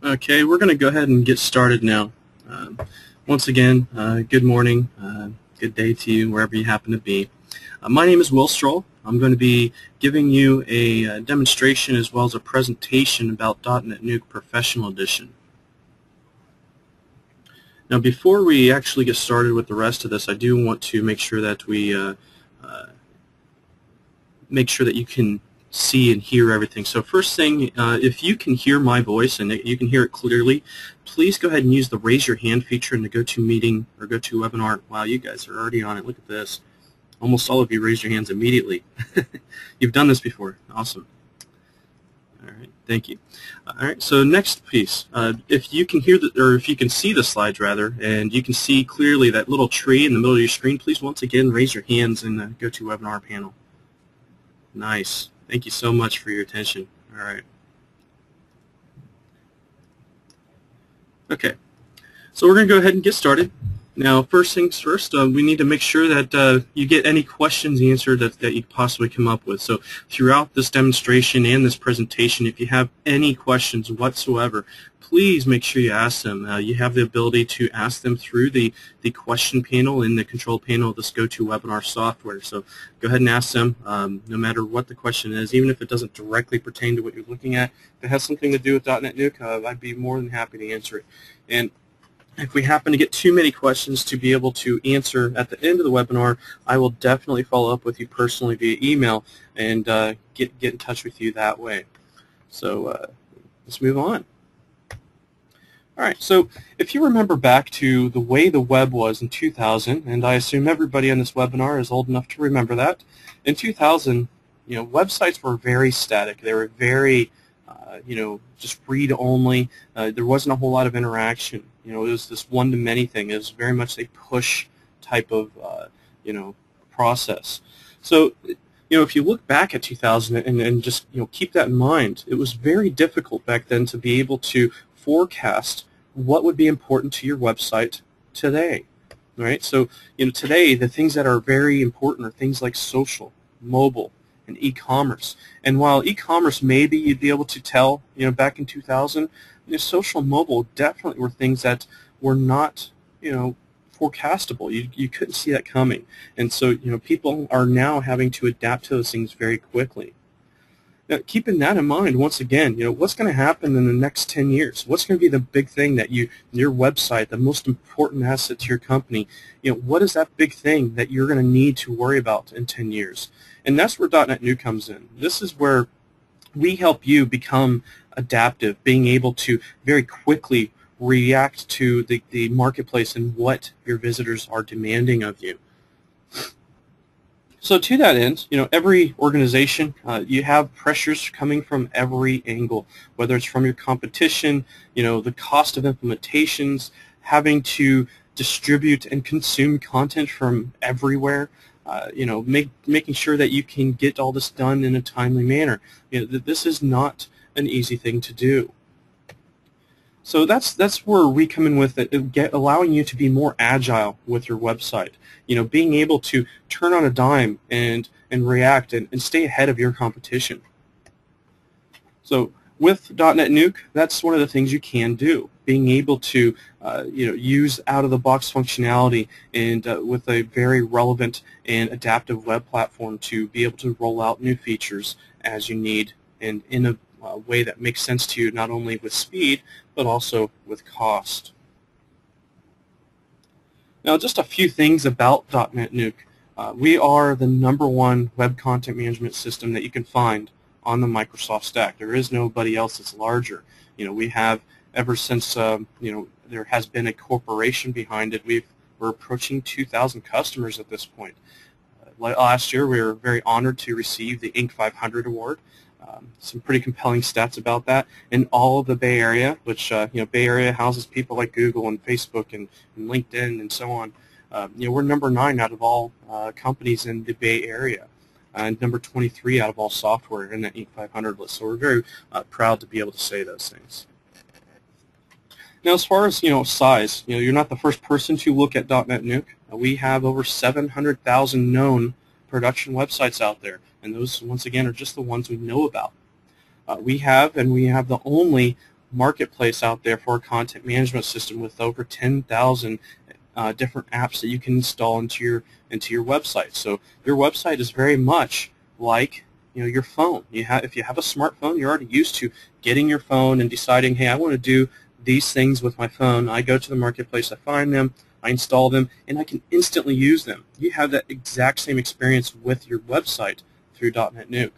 Okay, we're going to go ahead and get started now. Um, Once again, good morning, good day to you wherever you happen to be. My name is Will Stroll. I'm going to be giving you a demonstration as well as a presentation about DotNetNuke Professional Edition. Now, before we actually get started with the rest of this, I do want to make sure that make sure that you can see and hear everything. So first thing, if you can hear my voice and you can hear it clearly, please go ahead and use the raise your hand feature in the GoToMeeting or GoToWebinar. Wow, you guys are already on it. Look at this. Almost all of you raised your hands immediately. You've done this before. Awesome. All right, thank you. All right, so next piece. If you can hear or if you can see the slides rather, and you can see clearly that little tree in the middle of your screen, please once again raise your hands in the GoToWebinar panel. Nice. Thank you so much for your attention. All right. Okay. So we're going to go ahead and get started. Now, first things first, we need to make sure that you get any questions answered that you possibly come up with. So throughout this demonstration and this presentation, if you have any questions whatsoever, please make sure you ask them. You have the ability to ask them through the question panel in the control panel of this GoToWebinar software. So go ahead and ask them no matter what the question is, even if it doesn't directly pertain to what you're looking at. If it has something to do with .NETNuke, I'd be more than happy to answer it. And if we happen to get too many questions to be able to answer at the end of the webinar, I will definitely follow up with you personally via email and get in touch with you that way. So let's move on. All right, so if you remember back to the way the web was in 2000, and I assume everybody on this webinar is old enough to remember that, in 2000, websites were very static. They were very just read only. There wasn't a whole lot of interaction. It was this one-to-many thing. It was very much a push type of process. So if you look back at 2000 and just keep that in mind, it was very difficult back then to be able to forecast what would be important to your website today. Right? So today the things that are very important are things like social, mobile, and e-commerce. And while e-commerce maybe you'd be able to tell, back in 2000, social and mobile definitely were things that were not, forecastable. You couldn't see that coming. And so, people are now having to adapt to those things very quickly. Now, keeping that in mind, once again, what's going to happen in the next 10 years? What's going to be the big thing that your website, the most important asset to your company, what is that big thing that you're going to need to worry about in 10 years? And that's where .NETNuke comes in. This is where we help you become adaptive, being able to very quickly react to the marketplace and what your visitors are demanding of you. So to that end, every organization, you have pressures coming from every angle, whether it's from your competition, the cost of implementations, having to distribute and consume content from everywhere, making sure that you can get all this done in a timely manner. This is not an easy thing to do. So that's where we come in with it, allowing you to be more agile with your website. Being able to turn on a dime and react and stay ahead of your competition. So with .NETNuke, that's one of the things you can do. Being able to use out-of-the-box functionality and with a very relevant and adaptive web platform to be able to roll out new features as you need and in a way that makes sense to you, not only with speed but also with cost. Now, just a few things about .NETNuke. We are the #1 web content management system that you can find on the Microsoft stack. There is nobody else that's larger. We have, ever since there has been a corporation behind it, we're approaching 2,000 customers at this point. Last year, we were very honored to receive the Inc. 500 award. Some pretty compelling stats about that. In all of the Bay Area, which Bay Area houses people like Google and Facebook and LinkedIn and so on. We're #9 out of all companies in the Bay Area, and number 23 out of all software in that Inc. 500 list. So we're very proud to be able to say those things. Now, as far as size, you're not the first person to look at .NETNuke. We have over 700,000 known production websites out there, and those once again are just the ones we know about. We have the only marketplace out there for a content management system with over 10,000 different apps that you can install into your website. So your website is very much like your phone. If you have a smartphone, you're already used to getting your phone and deciding, hey, I want to do these things with my phone. I go to the marketplace, I find them, I install them, and I can instantly use them. You have that exact same experience with your website through DotNetNuke.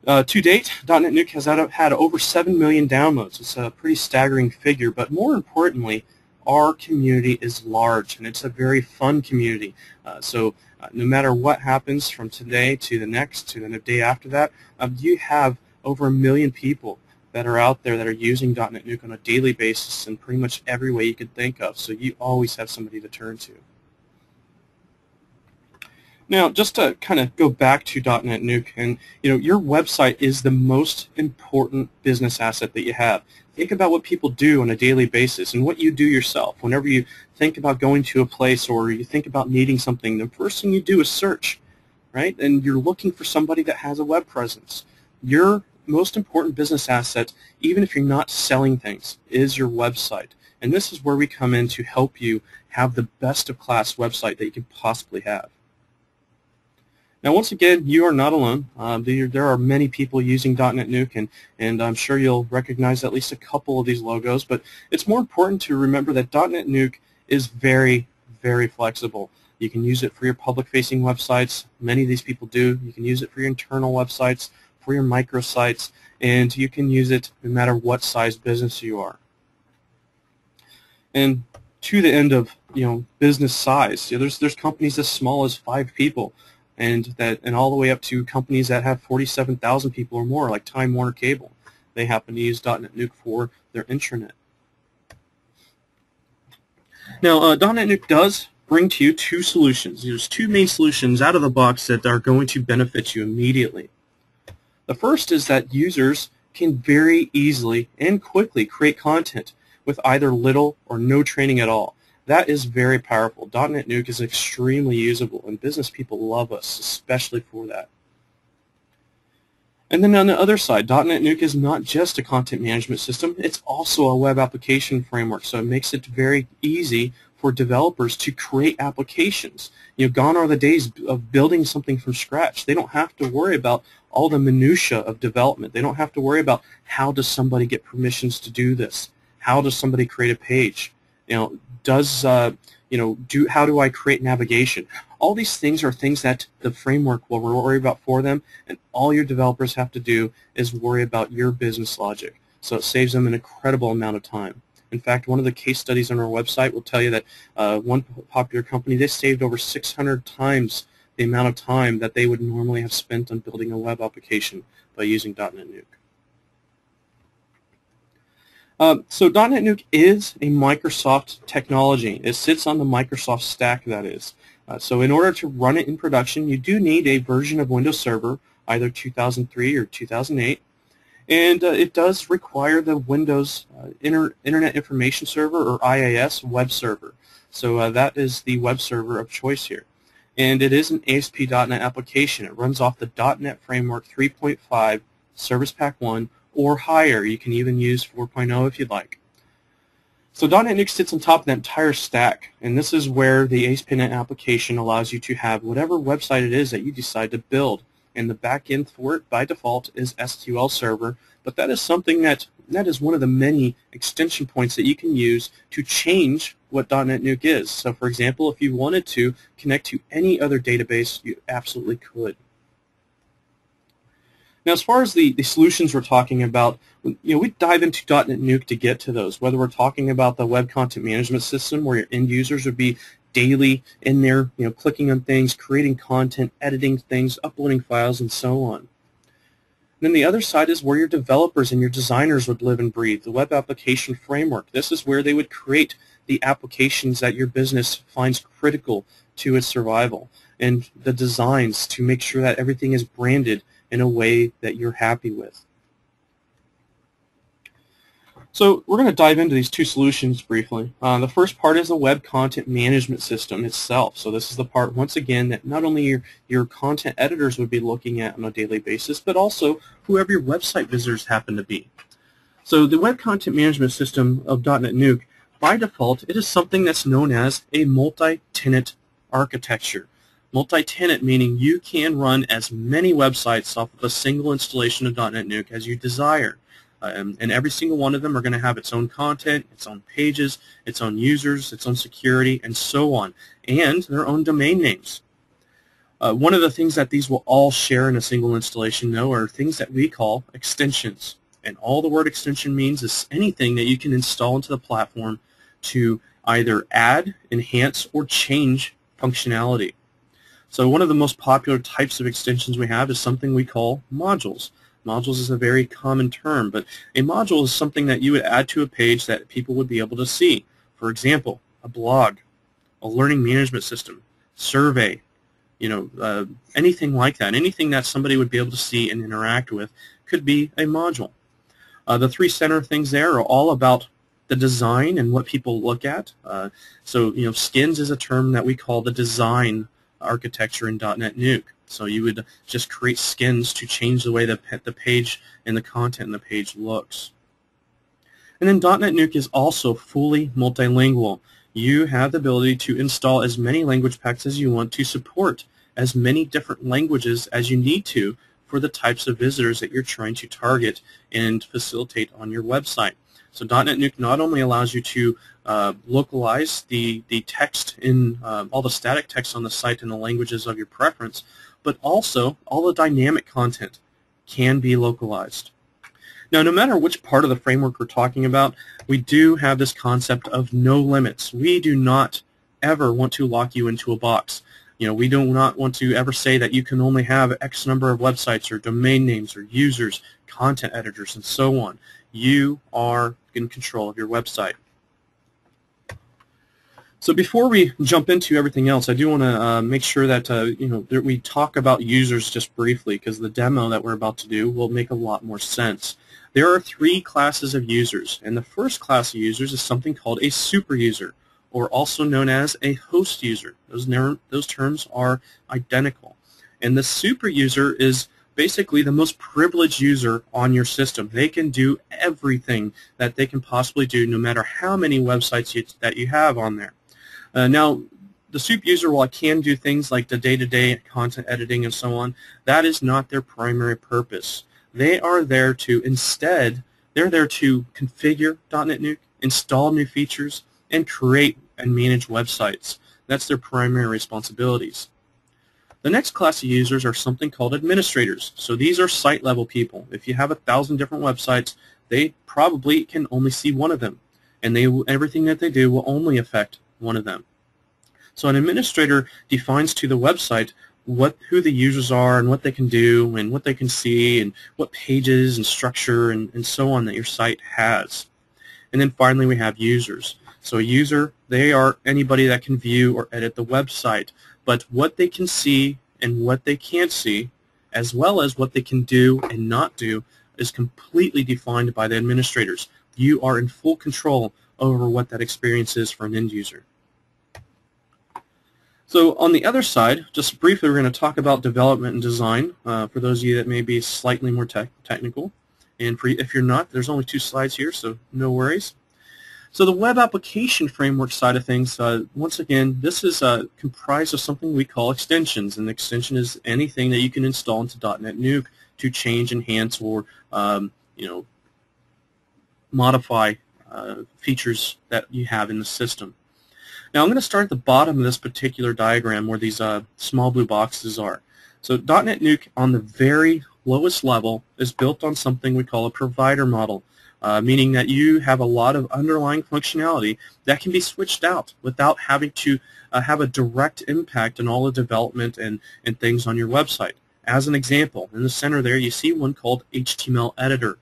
To date, DotNetNuke has had over 7 million downloads. It's a pretty staggering figure, but more importantly, our community is large, and it's a very fun community. So no matter what happens from today to the next, to the day after that, you have over 1 million people that are out there that are using DotNetNuke on a daily basis in pretty much every way you could think of. So you always have somebody to turn to. Now, just to kind of go back to DotNetNuke, and your website is the most important business asset that you have. Think about what people do on a daily basis and what you do yourself. Whenever you think about going to a place or you think about needing something, the first thing you do is search, right? And you're looking for somebody that has a web presence. Your most important business asset, even if you're not selling things, is your website. And this is where we come in to help you have the best of class website that you can possibly have. Now, once again, you are not alone. There are many people using DotNetNuke, and I'm sure you'll recognize at least a couple of these logos, but it's more important to remember that DotNetNuke is very, very flexible. You can use it for your public-facing websites. Many of these people do. You can use it for your internal websites, for your microsites, and you can use it no matter what size business you are. And to the end of business size, there's companies as small as 5 people. And all the way up to companies that have 47,000 people or more, like Time Warner Cable. They happen to use DotNetNuke for their intranet. Now, DotNetNuke does bring to you 2 solutions. There's 2 main solutions out of the box that are going to benefit you immediately. The first is that users can very easily and quickly create content with either little or no training at all. That is very powerful. DotNetNuke is extremely usable, and business people love us, especially for that. And then on the other side, DotNetNuke is not just a content management system, it's also a web application framework, so it makes it very easy for developers to create applications. Gone are the days of building something from scratch. They don't have to worry about all the minutia of development. They don't have to worry about how does somebody get permissions to do this? How does somebody create a page? How do I create navigation? All these things are things that the framework will worry about for them, and all your developers have to do is worry about your business logic. So it saves them an incredible amount of time. In fact, one of the case studies on our website will tell you that one popular company, they saved over 600 times the amount of time that they would normally have spent on building a web application by using DotNetNuke. So DotNetNuke is a Microsoft technology. It sits on the Microsoft stack, that is. So in order to run it in production, you do need a version of Windows Server, either 2003 or 2008. And it does require the Windows Internet Information Server, or IIS, web server. So that is the web server of choice here. And it is an ASP.NET application. It runs off the .NET Framework 3.5 Service Pack 1 or higher. You can even use 4.0 if you'd like. So DotNetNuke sits on top of that entire stack, and this is where the ASP.NET application allows you to have whatever website it is that you decide to build. And the backend for it by default is SQL Server, but that is something that is one of the many extension points that you can use to change what DotNetNuke is. So for example, if you wanted to connect to any other database, you absolutely could. Now, as far as the solutions we're talking about, we dive into DotNetNuke to get to those, whether we're talking about the web content management system where your end users would be daily in there, clicking on things, creating content, editing things, uploading files, and so on. And then the other side is where your developers and your designers would live and breathe, the web application framework. This is where they would create the applications that your business finds critical to its survival, and the designs to make sure that everything is branded in a way that you're happy with. So we're going to dive into these 2 solutions briefly. The first part is the web content management system itself. So this is the part, once again, that not only your content editors would be looking at on a daily basis, but also whoever your website visitors happen to be. So the Web Content Management System of .NetNuke, by default, it is something that's known as a multi-tenant architecture. Multi-tenant meaning you can run as many websites off of a single installation of .NetNuke as you desire. And every single one of them are going to have its own content, its own pages, its own users, its own security, and so on, and their own domain names. One of the things that these will all share in a single installation, though, are things that we call extensions. And all the word extension means is anything that you can install into the platform to either add, enhance, or change functionality. So one of the most popular types of extensions we have is something we call modules. Modules is a very common term, but a module is something that you would add to a page that people would be able to see. For example, a blog, a learning management system, survey, anything like that. Anything that somebody would be able to see and interact with could be a module. The three center things there are all about the design and what people look at. So skins is a term that we call the design architecture in .NetNuke. So you would just create skins to change the way the page and the content in the page looks. And then .NetNuke is also fully multilingual. You have the ability to install as many language packs as you want to support as many different languages as you need to for the types of visitors that you're trying to target and facilitate on your website. So .NetNuke not only allows you to localize the text in all the static text on the site in the languages of your preference, but also all the dynamic content can be localized. Now, no matter which part of the framework we're talking about, we do have this concept of no limits. We do not ever want to lock you into a box. We do not want to ever say that you can only have X number of websites or domain names or users, content editors, and so on. You are in control of your website. So before we jump into everything else, I do want to make sure that that we talk about users just briefly, because the demo that we're about to do will make a lot more sense. There are three classes of users, and the first class of users is something called a super user, or also known as a host user. Those terms are identical. And the super user is basically the most privileged user on your system. They can do everything that they can possibly do, no matter how many websites that you have on there. Now, the super user, while it can do things like the day-to-day content editing and so on, that is not their primary purpose. They are there to, instead, they're there to configure .NetNuke, install new features, and create and manage websites. That's their primary responsibilities. The next class of users are something called administrators. So these are site-level people. If you have 1,000 different websites, they probably can only see one of them, and everything that they do will only affect one of them. So an administrator defines to the website who the users are and what they can do and what they can see and what pages and structure and so on that your site has. And then finally we have users. So a user, they are anybody that can view or edit the website, but what they can see and what they can't see, as well as what they can do and not do, is completely defined by the administrators. You are in full control over what that experience is for an end user. So on the other side, just briefly, we're going to talk about development and design for those of you that may be slightly more technical. And if you're not, there's only 2 slides here, so no worries. So the web application framework side of things, once again, this is comprised of something we call extensions. An extension is anything that you can install into .NetNuke to change, enhance, or modify features that you have in the system. Now I'm going to start at the bottom of this particular diagram where these small blue boxes are. So .NetNuke on the very lowest level is built on something we call a provider model, meaning that you have a lot of underlying functionality that can be switched out without having to have a direct impact on all the development and things on your website. As an example, in the center there you see one called HTML Editor.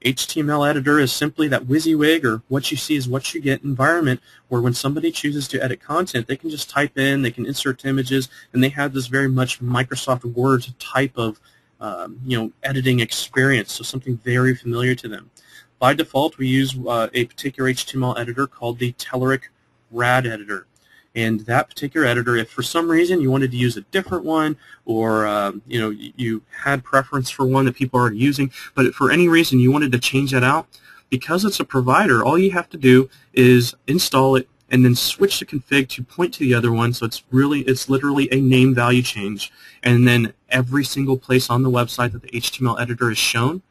HTML Editor is simply that WYSIWYG, or what you see is what you get environment, where when somebody chooses to edit content, they can just type in, they can insert images, and they have this very much Microsoft Word type of editing experience, so something very familiar to them. By default, we use a particular HTML editor called the Telerik RAD editor. And that particular editor, if for some reason you wanted to use a different one, or you had preference for one that people are already using, but if for any reason you wanted to change that out, because it's a provider, all you have to do is install it and then switch the config to point to the other one, so it's literally a name value change. And then every single place on the website that the HTML editor is shown,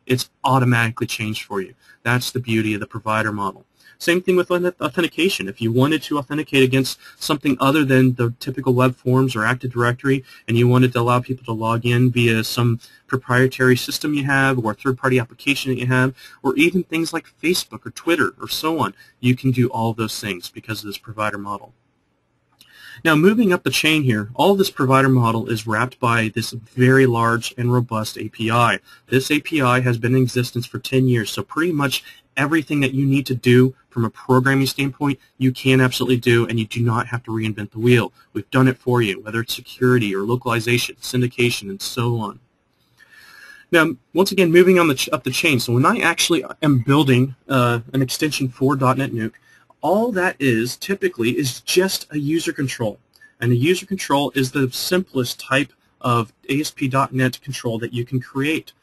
it's automatically changed for you. That's the beauty of the provider model. Same thing with authentication. If you wanted to authenticate against something other than the typical web forms or Active Directory, and you wanted to allow people to log in via some proprietary system you have or third-party application that you have, or even things like Facebook or Twitter or so on, you can do all of those things because of this provider model. Now, moving up the chain here, all of this provider model is wrapped by this very large and robust API. This API has been in existence for 10 years, so pretty much everything that you need to do from a programming standpoint, you can absolutely do, and you do not have to reinvent the wheel. We've done it for you, whether it's security or localization, syndication, and so on. Now, once again, moving on up the chain, so when I actually am building an extension for DotNetNuke, all that is typically is just a user control. And a user control is the simplest type of ASP.NET control that you can create.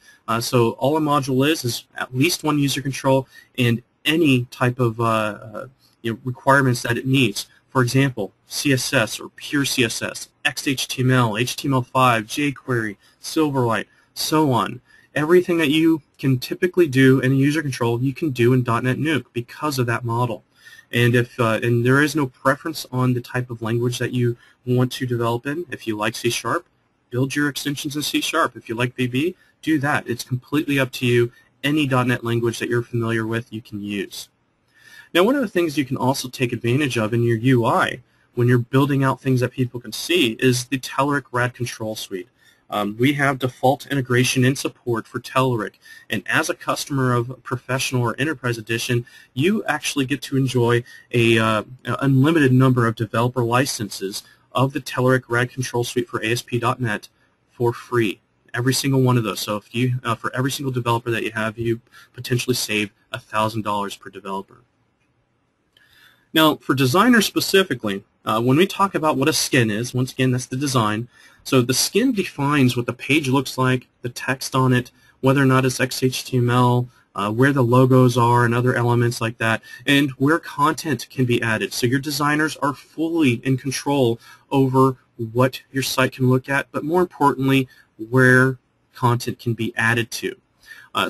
So all a module is at least one user control and any type of requirements that it needs. For example, CSS or pure CSS, XHTML, HTML5, jQuery, Silverlight, so on. Everything that you can typically do in a user control, you can do in DotNetNuke because of that model. And if and there is no preference on the type of language that you want to develop in. If you like C#, build your extensions in C#. If you like VB, do that. It's completely up to you. Any .NET language that you're familiar with, you can use. Now, one of the things you can also take advantage of in your UI when you're building out things that people can see is the Telerik RAD control suite. We have default integration and support for Telerik, and as a customer of Professional or Enterprise Edition, you actually get to enjoy an unlimited number of developer licenses of the Telerik RAD control suite for ASP.NET for free. Every single one of those. So if you, for every single developer that you have, you potentially save $1,000 per developer. Now, for designers specifically, when we talk about what a skin is, once again, that's the design. So the skin defines what the page looks like, the text on it, whether or not it's XHTML, where the logos are and other elements like that, and where content can be added. So your designers are fully in control over what your site can look at, but more importantly, where content can be added to.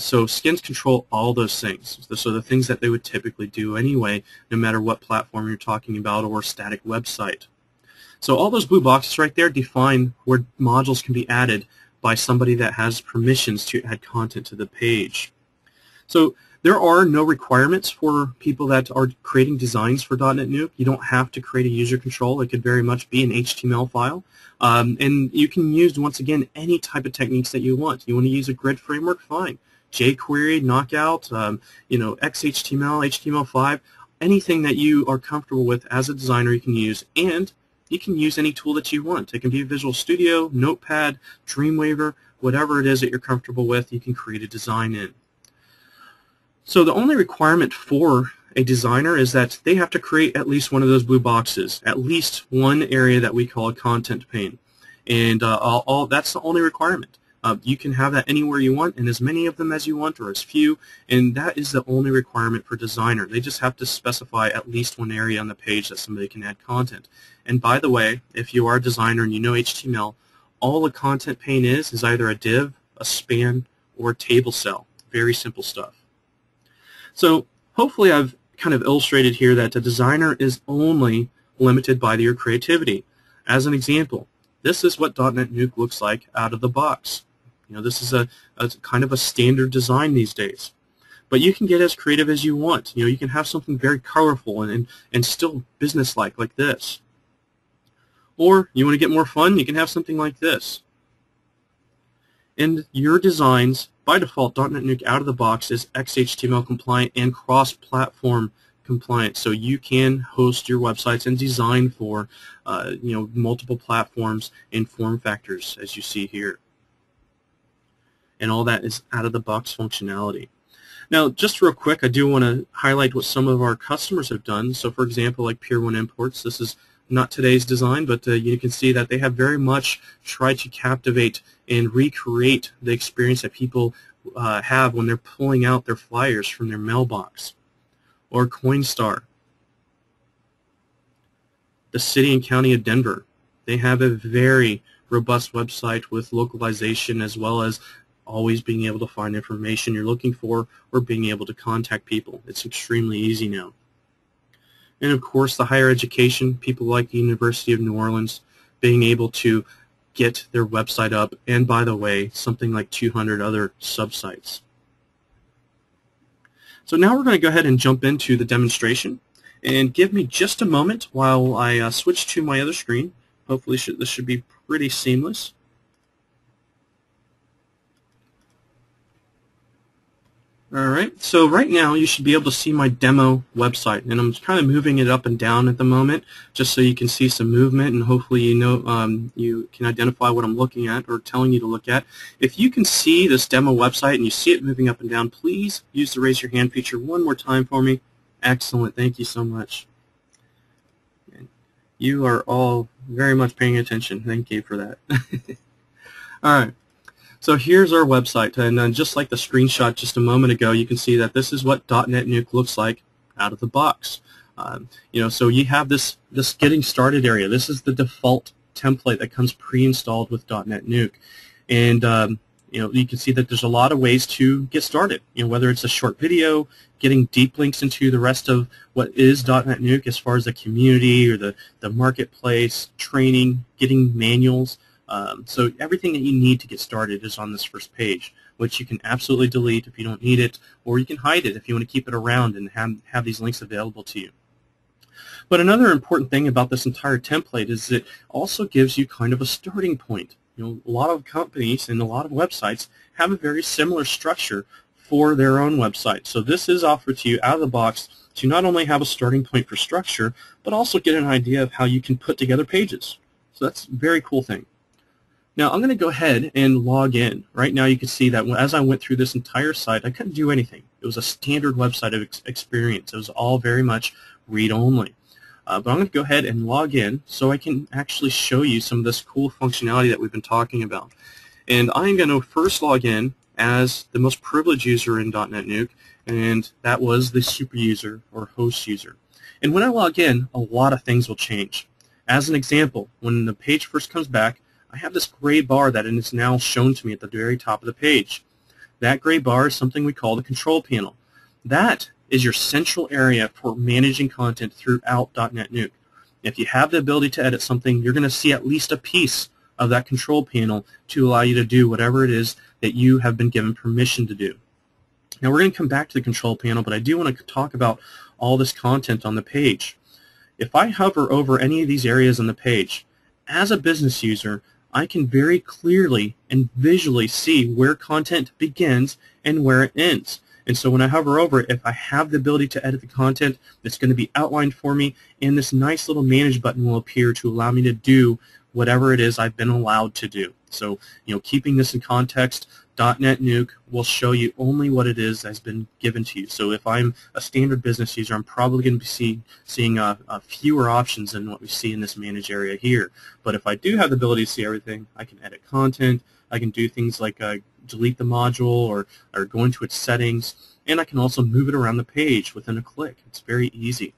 So skins control all those things. So the things that they would typically do anyway, no matter what platform you're talking about or static website. So all those blue boxes right there define where modules can be added by somebody that has permissions to add content to the page. So there are no requirements for people that are creating designs for DotNetNuke. You don't have to create a user control. It could very much be an HTML file. And you can use, once again, any type of techniques that you want. You want to use a grid framework? Fine. jQuery, Knockout, XHTML, HTML5, anything that you are comfortable with as a designer you can use, and you can use any tool that you want. It can be Visual Studio, Notepad, Dreamweaver, whatever it is that you're comfortable with, you can create a design in. So the only requirement for a designer is that they have to create at least one of those blue boxes, at least one area that we call a content pane. And that's the only requirement. You can have that anywhere you want, and as many of them as you want, or as few, and that is the only requirement for designer. They just have to specify at least one area on the page that somebody can add content. And by the way, if you are a designer and you know HTML, all a content pane is either a div, a span, or a table cell. Very simple stuff. So hopefully I've kind of illustrated here that a designer is only limited by your creativity. As an example, this is what DotNetNuke looks like out of the box. You know, this is a kind of a standard design these days. But you can get as creative as you want. You know, you can have something very colorful and still business-like, like this. Or you want to get more fun, you can have something like this. And your designs, by default, DotNetNuke out of the box is XHTML compliant and cross-platform compliant, so you can host your websites and design for multiple platforms and form factors, as you see here. And all that is out-of-the-box functionality. Now, just real quick, I do want to highlight what some of our customers have done. So, for example, like Pier 1 Imports, this is not today's design, but you can see that they have very much tried to captivate and recreate the experience that people have when they're pulling out their flyers from their mailbox. Or Coinstar. The City and County of Denver. They have a very robust website with localization as well as always being able to find information you're looking for or being able to contact people. It's extremely easy now. And of course the higher education, people like the University of New Orleans, being able to get their website up, and by the way, something like 200 other subsites. So now we're going to go ahead and jump into the demonstration, and give me just a moment while I switch to my other screen. Hopefully this should be pretty seamless. Alright, so right now you should be able to see my demo website, and I'm kind of moving it up and down at the moment just so you can see some movement, and hopefully you know you can identify what I'm looking at or telling you to look at. If you can see this demo website and you see it moving up and down, please use the raise your hand feature one more time for me. Excellent, thank you so much. You are all very much paying attention. Thank you for that. Alright. So here's our website, and just like the screenshot just a moment ago, you can see that this is what DotNetNuke looks like out of the box. So you have this getting started area. This is the default template that comes pre-installed with DotNetNuke, and you can see that there's a lot of ways to get started. Whether it's a short video, getting deep links into the rest of what is DotNetNuke as far as the community or the marketplace, training, getting manuals. So everything that you need to get started is on this first page, which you can absolutely delete if you don't need it, or you can hide it if you want to keep it around and have these links available to you. But another important thing about this entire template is it also gives you kind of a starting point. A lot of companies and a lot of websites have a very similar structure for their own website. So this is offered to you out of the box to not only have a starting point for structure, but also get an idea of how you can put together pages. So that's a very cool thing. Now I'm going to go ahead and log in. Right now you can see that as I went through this entire site, I couldn't do anything. It was a standard website experience. It was all very much read-only. But I'm going to go ahead and log in so I can actually show you some of this cool functionality that we've been talking about. And I'm going to first log in as the most privileged user in DotNetNuke, and that was the super user or host user. And when I log in, a lot of things will change. As an example, when the page first comes back, I have this gray bar that is now shown to me at the very top of the page. That gray bar is something we call the control panel. That is your central area for managing content throughout DotNetNuke. If you have the ability to edit something, you're going to see at least a piece of that control panel to allow you to do whatever it is that you have been given permission to do. Now we're going to come back to the control panel, but I do want to talk about all this content on the page. If I hover over any of these areas on the page, as a business user, I can very clearly and visually see where content begins and where it ends. And so when I hover over it, if I have the ability to edit the content, it's going to be outlined for me, and this nice little manage button will appear to allow me to do whatever it is I've been allowed to do. So, keeping this in context, DotNetNuke will show you only what it is that's been given to you. So if I'm a standard business user, I'm probably going to be seeing fewer options than what we see in this manage area here. But if I do have the ability to see everything, I can edit content, I can do things like delete the module or go into its settings, and I can also move it around the page within a click. It's very easy.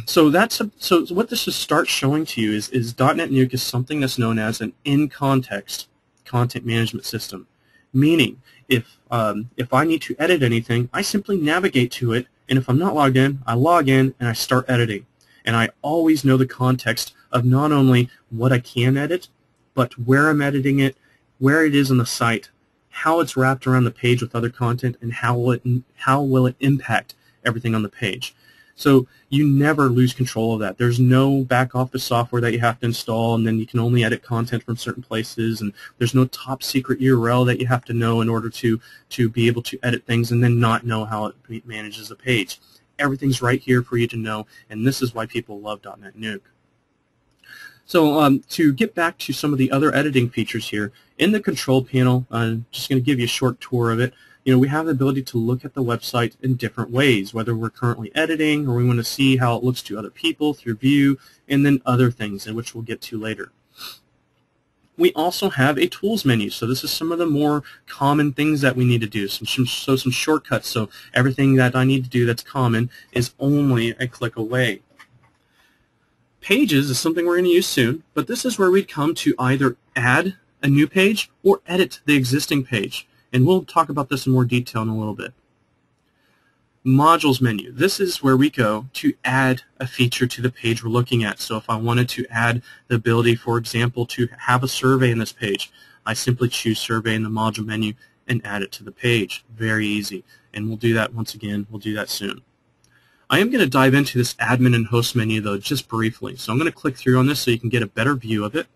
So what this should start showing to you is DotNetNuke is something that's known as an in-context content management system. Meaning, if I need to edit anything, I simply navigate to it, and if I'm not logged in, I log in and I start editing. And I always know the context of not only what I can edit, but where I'm editing it, where it is on the site, how it's wrapped around the page with other content, and how will it impact everything on the page. So you never lose control of that. There's no back office software that you have to install, and then you can only edit content from certain places, and there's no top secret URL that you have to know in order to be able to edit things and then not know how it manages the page. Everything's right here for you to know, and this is why people love DotNetNuke. So to get back to some of the other editing features here, in the control panel, I'm just going to give you a short tour of it. We have the ability to look at the website in different ways, whether we're currently editing or we want to see how it looks to other people through view, and then other things, in which we'll get to later. We also have a tools menu. So this is some of the more common things that we need to do. Some shortcuts. So everything that I need to do that's common is only a click away. Pages is something we're going to use soon, but this is where we'd come to either add a new page or edit the existing page. And we'll talk about this in more detail in a little bit. Modules menu. This is where we go to add a feature to the page we're looking at. So if I wanted to add the ability, for example, to have a survey in this page, I simply choose survey in the module menu and add it to the page. Very easy. And we'll do that once again. We'll do that soon. I am going to dive into this admin and host menu though just briefly. So I'm going to click through on this so you can get a better view of it.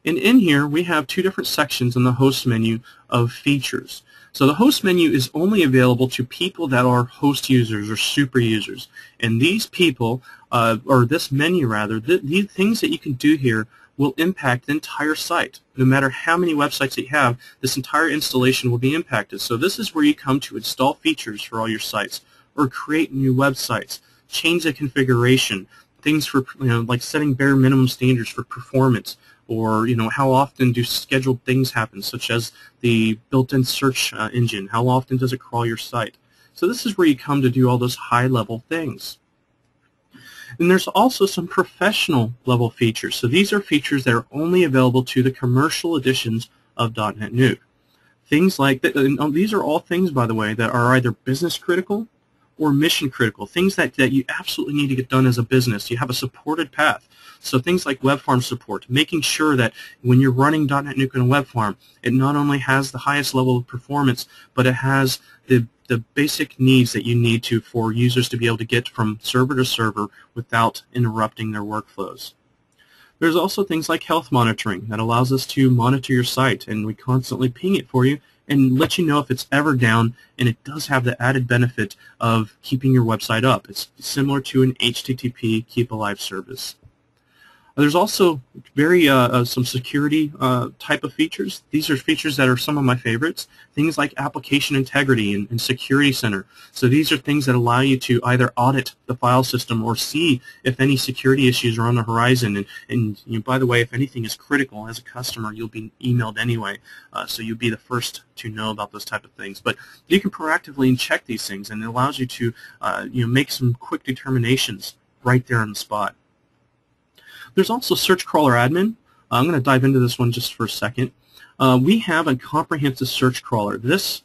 And in here we have two different sections in the host menu of features. So the host menu is only available to people that are host users or super users. And these people, or this menu rather, the things that you can do here will impact the entire site. No matter how many websites that you have, this entire installation will be impacted. So this is where you come to install features for all your sites, or create new websites, change the configuration, things for like setting bare minimum standards for performance, or how often do scheduled things happen, such as the built-in search engine. How often does it crawl your site? So this is where you come to do all those high-level things. And there's also some professional level features. So these are features that are only available to the commercial editions of DotNetNuke. Things like that, and these are all things, by the way, that are either business critical or mission critical, things that you absolutely need to get done as a business. You have a supported path. So things like web farm support, making sure that when you're running DotNetNuke in a web farm, it not only has the highest level of performance, but it has the basic needs that you need to for users to be able to get from server to server without interrupting their workflows. There's also things like health monitoring that allows us to monitor your site, and we constantly ping it for you and let you know if it's ever down, and it does have the added benefit of keeping your website up. It's similar to an HTTP Keep Alive service. There's also some security type of features. These are features that are some of my favorites. Things like application integrity and security center. So these are things that allow you to either audit the file system or see if any security issues are on the horizon. And by the way, if anything is critical as a customer, you'll be emailed anyway. So you'll be the first to know about those type of things. But you can proactively check these things, and it allows you to make some quick determinations right there on the spot. There's also Search Crawler Admin. I'm going to dive into this one just for a second. We have a comprehensive search crawler. This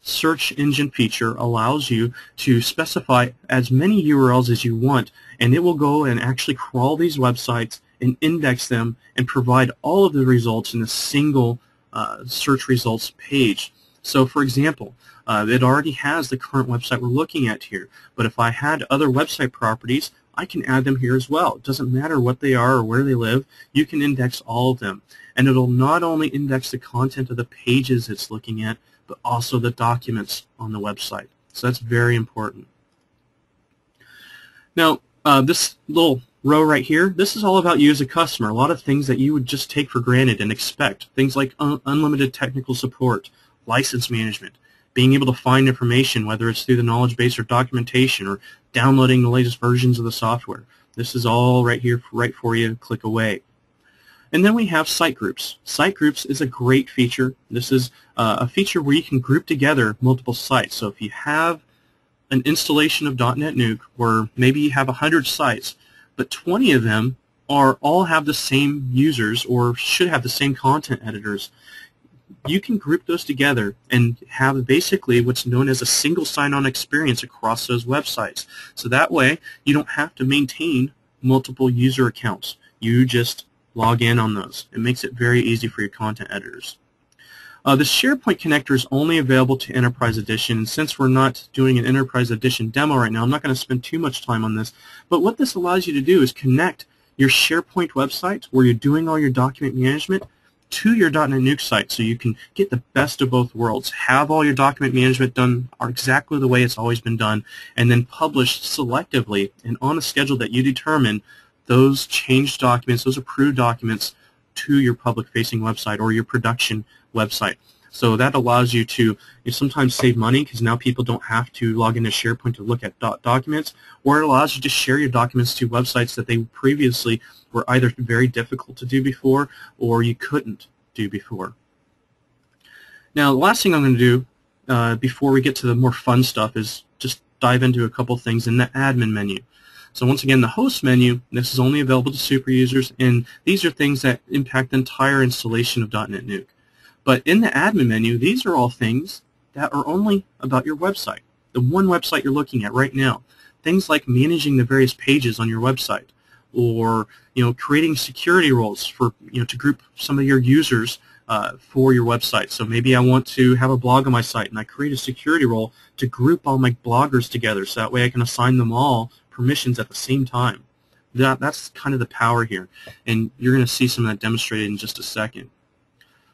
search engine feature allows you to specify as many URLs as you want, and it will go and actually crawl these websites and index them and provide all of the results in a single search results page. So for example, it already has the current website we're looking at here, but if I had other website properties, I can add them here as well. It doesn't matter what they are or where they live. You can index all of them. And it'll not only index the content of the pages it's looking at, but also the documents on the website. So that's very important. Now, this little row right here, this is all about you as a customer. A lot of things that you would just take for granted and expect. Things like unlimited technical support, license management, being able to find information, whether it's through the knowledge base or documentation, or downloading the latest versions of the software. This is all right here, right for you. Click away. And then we have site groups. Site groups is a great feature. This is a feature where you can group together multiple sites. So if you have an installation of DotNetNuke where maybe you have 100 sites, but 20 of them all have the same users or should have the same content editors, you can group those together and have basically what's known as a single sign-on experience across those websites. So that way you don't have to maintain multiple user accounts. You just log in on those. It makes it very easy for your content editors. The SharePoint connector is only available to Enterprise Edition, and since we're not doing an Enterprise Edition demo right now, I'm not going to spend too much time on this, but what this allows you to do is connect your SharePoint website where you're doing all your document management to your .NET site, so you can get the best of both worlds. Have all your document management done exactly the way it's always been done, and then publish selectively and on a schedule that you determine those changed documents, those approved documents, to your public-facing website or your production website. So that allows you to sometimes save money because now people don't have to log into SharePoint to look at documents, or it allows you to share your documents to websites that they previously were either very difficult to do before or you couldn't do before. Now, the last thing I'm going to do before we get to the more fun stuff is just dive into a couple things in the admin menu. So once again, the host menu, this is only available to super users, and these are things that impact the entire installation of DotNetNuke. But in the admin menu, these are all things that are only about your website, the one website you're looking at right now. Things like managing the various pages on your website, or creating security roles for to group some of your users for your website. So maybe I want to have a blog on my site, and I create a security role to group all my bloggers together, so that way I can assign them all permissions at the same time. That's kind of the power here, and you're going to see some of that demonstrated in just a second.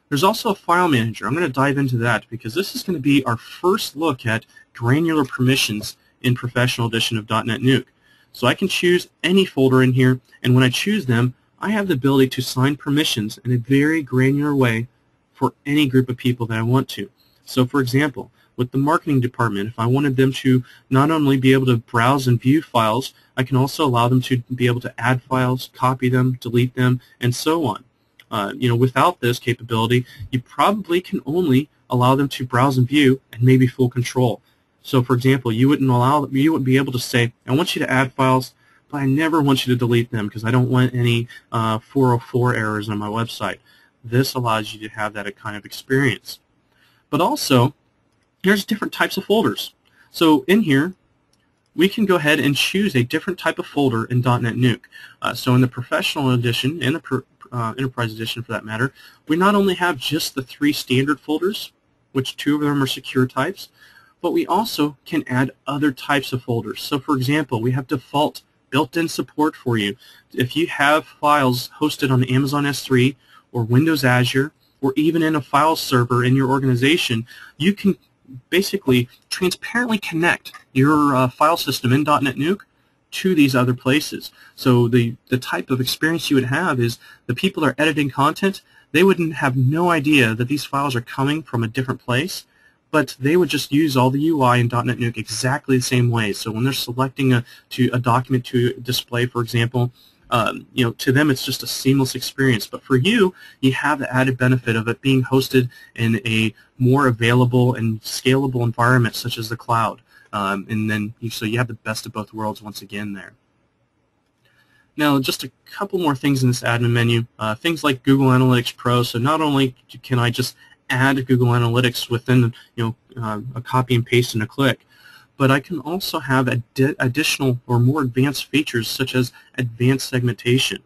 There's also a file manager. I'm going to dive into that because this is going to be our first look at granular permissions in Professional Edition of DotNetNuke. So I can choose any folder in here, and when I choose them, I have the ability to assign permissions in a very granular way for any group of people that I want to. So for example, with the marketing department, if I wanted them to not only be able to browse and view files, I can also allow them to be able to add files, copy them, delete them, and so on. Without this capability, you probably can only allow them to browse and view and maybe full control. So for example, you wouldn't be able to say, I want you to add files, but I never want you to delete them because I don't want any 404 errors on my website. This allows you to have that kind of experience. But also, there's different types of folders. So in here, we can go ahead and choose a different type of folder in DotNetNuke. So in the Professional Edition and the Enterprise Edition for that matter, we not only have just the 3 standard folders, which 2 of them are secure types, but we also can add other types of folders. So for example, we have default built-in support for you. If you have files hosted on Amazon S3 or Windows Azure, or even in a file server in your organization, you can basically transparently connect your file system in DotNetNuke to these other places. So the type of experience you would have is the people that are editing content, they wouldn't have no idea that these files are coming from a different place, but they would just use all the UI in DotNetNuke exactly the same way. So when they're selecting a document to display, for example, to them it's just a seamless experience. But for you, you have the added benefit of it being hosted in a more available and scalable environment such as the cloud. And then so you have the best of both worlds once again there. Now, just a couple more things in this admin menu. Things like Google Analytics Pro. So not only can I just add Google Analytics within a copy and paste and a click, but I can also have additional or more advanced features such as advanced segmentation.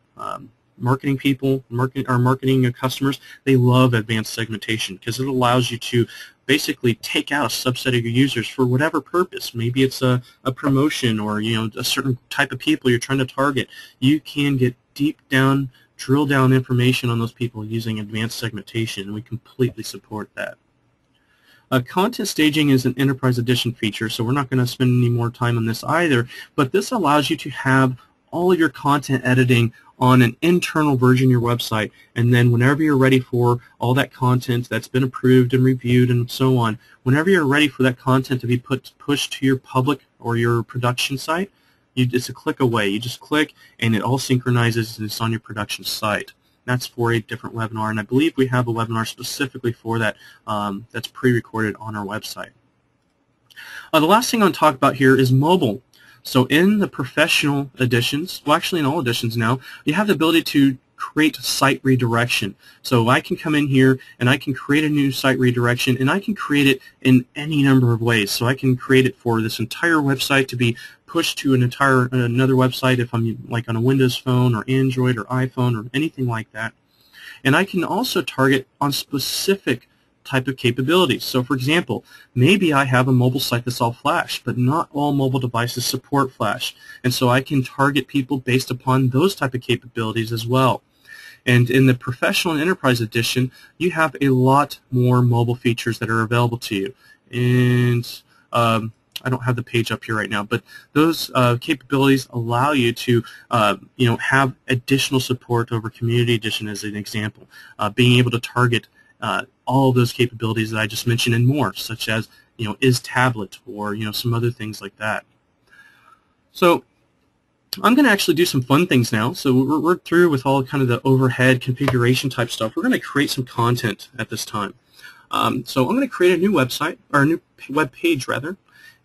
Marketing people, marketing customers, they love advanced segmentation because it allows you to basically take out a subset of your users for whatever purpose. Maybe it's a promotion or a certain type of people you're trying to target. You can get deep down, drill down information on those people using advanced segmentation, and we completely support that. Content staging is an Enterprise Edition feature, so we're not going to spend any more time on this either, but this allows you to have all of your content editing on an internal version of your website, and then whenever you're ready for all that content that's been approved and reviewed and so on, whenever you're ready for that content to be pushed to your public or your production site, it's a click away. You just click and it all synchronizes and it's on your production site. That's for a different webinar, and I believe we have a webinar specifically for that that's pre-recorded on our website. The last thing I want to talk about here is mobile. So in the professional editions, well actually in all editions now, you have the ability to create site redirection. So I can come in here and I can create a new site redirection, and I can create it in any number of ways. So I can create it for this entire website to be pushed to another website if I'm like on a Windows phone or Android or iPhone or anything like that. And I can also target on specific type of capabilities. So for example, maybe I have a mobile site that's all Flash, but not all mobile devices support Flash. And so I can target people based upon those type of capabilities as well. And in the Professional and Enterprise Edition, you have a lot more mobile features that are available to you. And I don't have the page up here right now, but those capabilities allow you to have additional support over Community Edition as an example, being able to target all of those capabilities that I just mentioned and more, such as is tablet or some other things like that. So I'm going to actually do some fun things now. So we're through with all kind of the overhead configuration type stuff. We're going to create some content at this time. So I'm going to create a new website, or a new web page rather,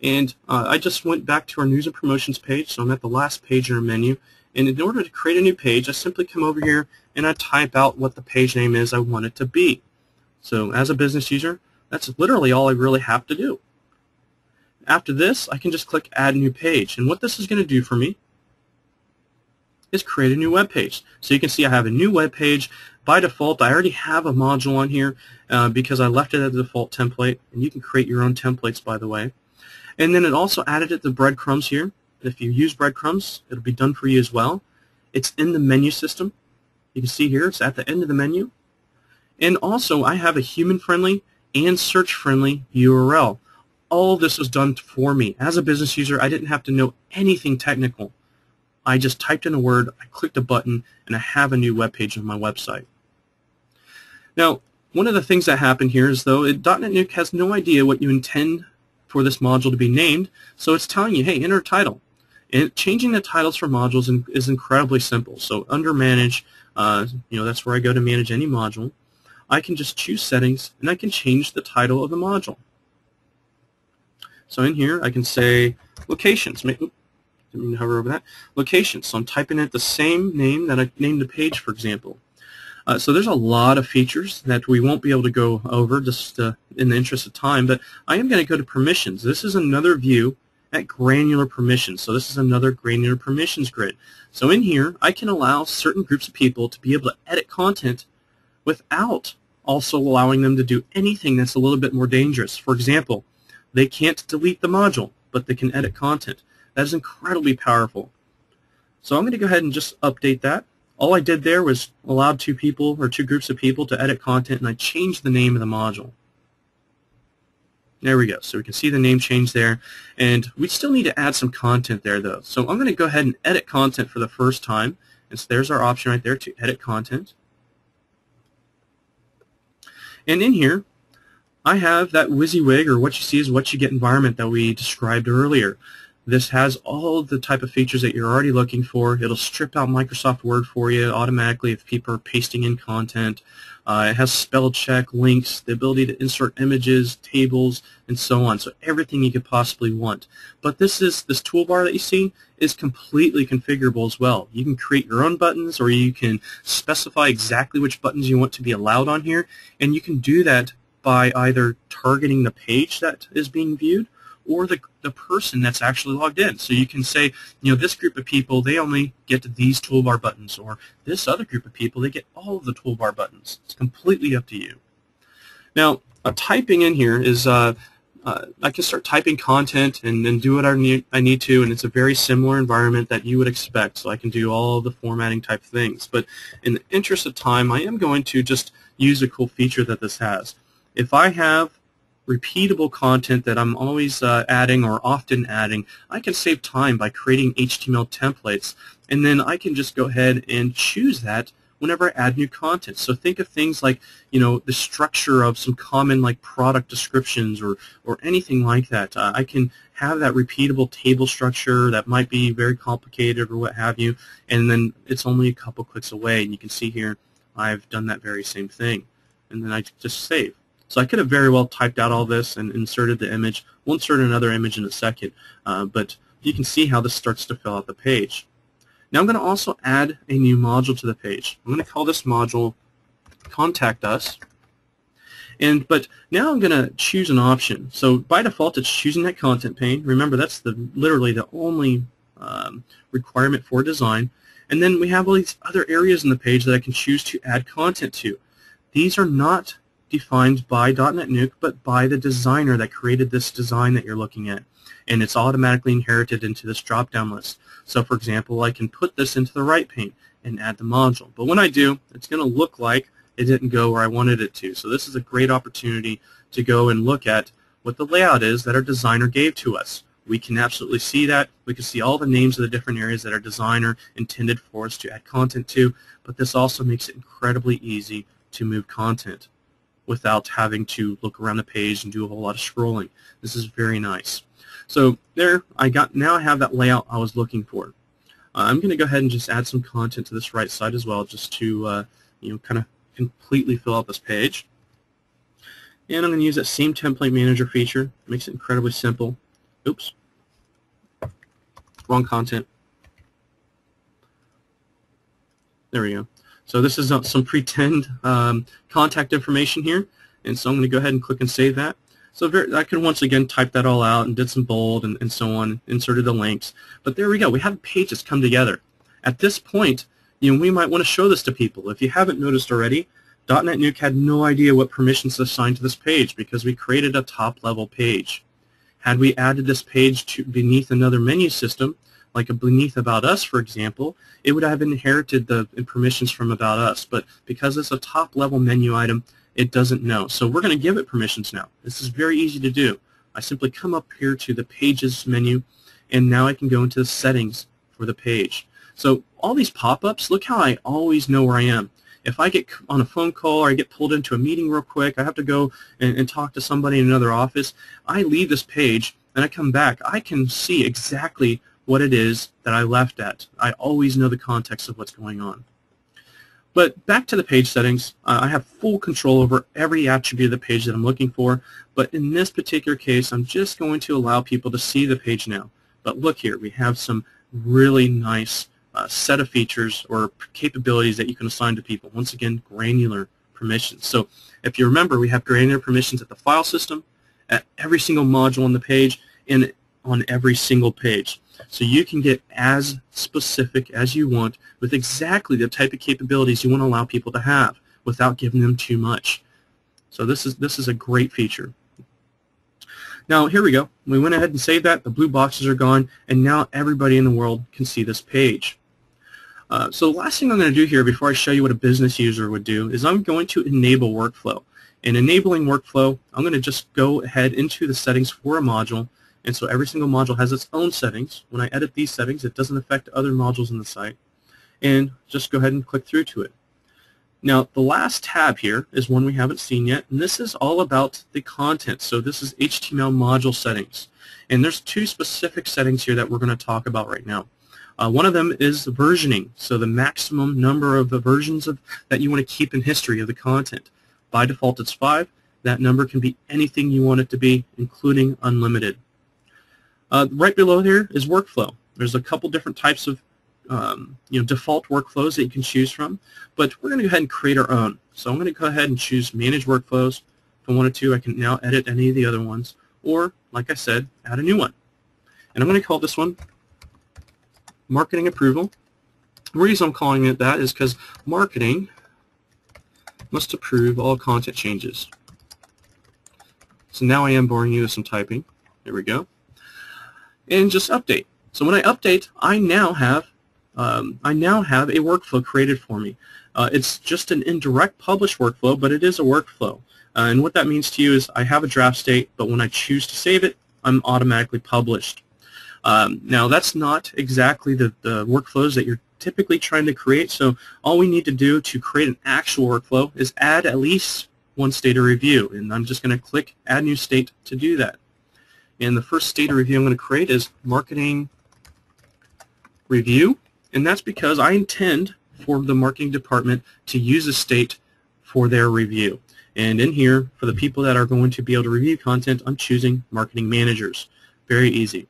and I just went back to our news and promotions page, so I'm at the last page in our menu, and in order to create a new page, I simply come over here and I type out what the page name is I want it to be. So as a business user, that's literally all I really have to do. After this, I can just click Add New Page, and what this is going to do for me is create a new web page. So you can see I have a new web page. By default, I already have a module on here because I left it as a default template, and you can create your own templates, by the way. And then it also added it to breadcrumbs here. If you use breadcrumbs, it'll be done for you as well. It's in the menu system. You can see here it's at the end of the menu. And also I have a human-friendly and search-friendly URL. All of this was done for me. As a business user, I didn't have to know anything technical. I just typed in a word, I clicked a button, and I have a new web page on my website. Now, one of the things that happened here is, though, DotNetNuke has no idea what you intend for this module to be named, so it's telling you, hey, enter a title. And changing the titles for modules is incredibly simple. So under Manage, that's where I go to manage any module. I can just choose Settings, and I can change the title of the module. So in here, I can say Locations. Didn't mean to hover over that. Locations. So I'm typing in the same name that I named the page, for example. So there's a lot of features that we won't be able to go over just in the interest of time, but I am going to go to Permissions. This is another view at Granular Permissions. So this is another Granular Permissions grid. So in here, I can allow certain groups of people to be able to edit content without also allowing them to do anything that's a little bit more dangerous. For example, they can't delete the module, but they can edit content. That is incredibly powerful. So I'm going to go ahead and just update that. All I did there was allowed two people or two groups of people to edit content, and I changed the name of the module. There we go. So we can see the name change there, and we still need to add some content there, though. So I'm going to go ahead and edit content for the first time, and so there's our option right there to edit content. And in here, I have that WYSIWYG, or what you see is what you get environment that we described earlier. This has all of the type of features that you're already looking for. It'll strip out Microsoft Word for you automatically if people are pasting in content. It has spell check, links, the ability to insert images, tables, and so on. So everything you could possibly want. But this toolbar that you see is completely configurable as well. You can create your own buttons, or you can specify exactly which buttons you want to be allowed on here. And you can do that by either targeting the page that is being viewed or the person that's actually logged in. So you can say, this group of people, they only get these toolbar buttons, or this other group of people, they get all of the toolbar buttons. It's completely up to you. Now, typing in here is, I can start typing content and then do what I need to, and it's a very similar environment that you would expect, so I can do all of the formatting type things. But in the interest of time, I am going to just use a cool feature that this has. If I have repeatable content that I'm always adding or often adding, I can save time by creating HTML templates, and then I can just go ahead and choose that whenever I add new content. So think of things like, the structure of some common like product descriptions or anything like that. I can have that repeatable table structure that might be very complicated or what have you, and then it's only a couple clicks away, and you can see here I've done that very same thing, and then I just save. So I could have very well typed out all this and inserted the image. We'll insert another image in a second, but you can see how this starts to fill out the page. Now I'm going to also add a new module to the page. I'm going to call this module Contact Us. But now I'm going to choose an option. So by default, it's choosing that content pane. Remember, that's literally the only requirement for design. And then we have all these other areas in the page that I can choose to add content to. These are not defined by DotNetNuke, but by the designer that created this design that you're looking at. And it's automatically inherited into this drop-down list. So for example, I can put this into the right pane and add the module. But when I do, it's going to look like it didn't go where I wanted it to. So this is a great opportunity to go and look at what the layout is that our designer gave to us. We can absolutely see that. We can see all the names of the different areas that our designer intended for us to add content to, but this also makes it incredibly easy to move content. without having to look around the page and do a whole lot of scrolling. This is very nice. So there, now I have that layout I was looking for. I'm going to go ahead and just add some content to this right side as well, just to kind of completely fill out this page. And I'm going to use that same template manager feature. It makes it incredibly simple. Oops, wrong content. There we go. So this is some pretend contact information here, and so I'm going to go ahead and click and save that. So I can once again type that all out and did some bold and so on, inserted the links. But there we go. We have a page that's come together. At this point, we might want to show this to people. If you haven't noticed already, DotNetNuke had no idea what permissions to assign to this page because we created a top-level page. Had we added this page beneath another menu system, like beneath About Us, for example, it would have inherited the permissions from About Us. But because it's a top-level menu item, it doesn't know. So we're going to give it permissions now. This is very easy to do. I simply come up here to the Pages menu, and now I can go into the settings for the page. So all these pop-ups, look how I always know where I am. If I get on a phone call or I get pulled into a meeting real quick, I have to go and talk to somebody in another office, I leave this page and I come back. I can see exactly what it is that I left at. I always know the context of what's going on. But back to the page settings, I have full control over every attribute of the page that I'm looking for, but in this particular case, I'm just going to allow people to see the page now. But look here, we have some really nice set of features or capabilities that you can assign to people. Once again, granular permissions. So if you remember, we have granular permissions at the file system, at every single module on the page, and on every single page. So you can get as specific as you want with exactly the type of capabilities you want to allow people to have without giving them too much. So this is a great feature. Now here we go. We went ahead and saved that. The blue boxes are gone, and now everybody in the world can see this page. So the last thing I'm going to do here before I show you what a business user would do is I'm going to enable workflow. In enabling workflow, I'm going to just go ahead into the settings for a module. And so every single module has its own settings. When I edit these settings, it doesn't affect other modules in the site. And just go ahead and click through to it. Now, the last tab here is one we haven't seen yet, and this is all about the content. So this is HTML module settings. And there's two specific settings here that we're going to talk about right now. One of them is versioning, so the maximum number of the versions that you want to keep in history of the content. By default, it's 5. That number can be anything you want it to be, including unlimited. Right below here is workflow. There's a couple different types of default workflows that you can choose from, but we're going to go ahead and create our own. So I'm going to go ahead and choose Manage Workflows. If I wanted to, I can now edit any of the other ones, or, like I said, add a new one. And I'm going to call this one Marketing Approval. The reason I'm calling it that is because marketing must approve all content changes. So now I am boring you with some typing. There we go. And just update. So when I update, I now have a workflow created for me. It's just an indirect publish workflow, but it is a workflow. And what that means to you is I have a draft state, but when I choose to save it, I'm automatically published. Now that's not exactly the workflows that you're typically trying to create, so all we need to do to create an actual workflow is add at least one state of review, and I'm just going to click Add New State to do that. And the first state of review I'm going to create is Marketing Review, and that's because I intend for the marketing department to use a state for their review. And in here, for the people that are going to be able to review content, I'm choosing Marketing Managers. Very easy.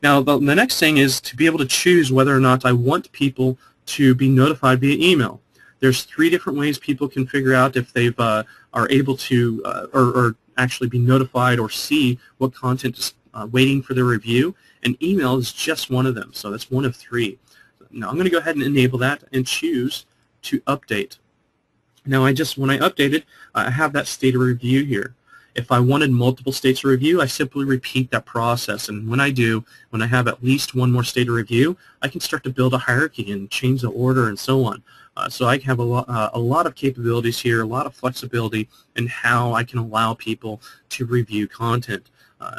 Now, the next thing is to be able to choose whether or not I want people to be notified via email. There's 3 different ways people can figure out if they are able to or actually be notified or see what content is waiting for their review, and email is just one of them. So that's one of 3. Now I'm going to go ahead and enable that and choose to update. Now when I updated, I have that state of review here. If I wanted multiple states of review, I simply repeat that process, and when I have at least one more state of review, I can start to build a hierarchy and change the order and so on. So I have a lot of capabilities here, a lot of flexibility in how I can allow people to review content.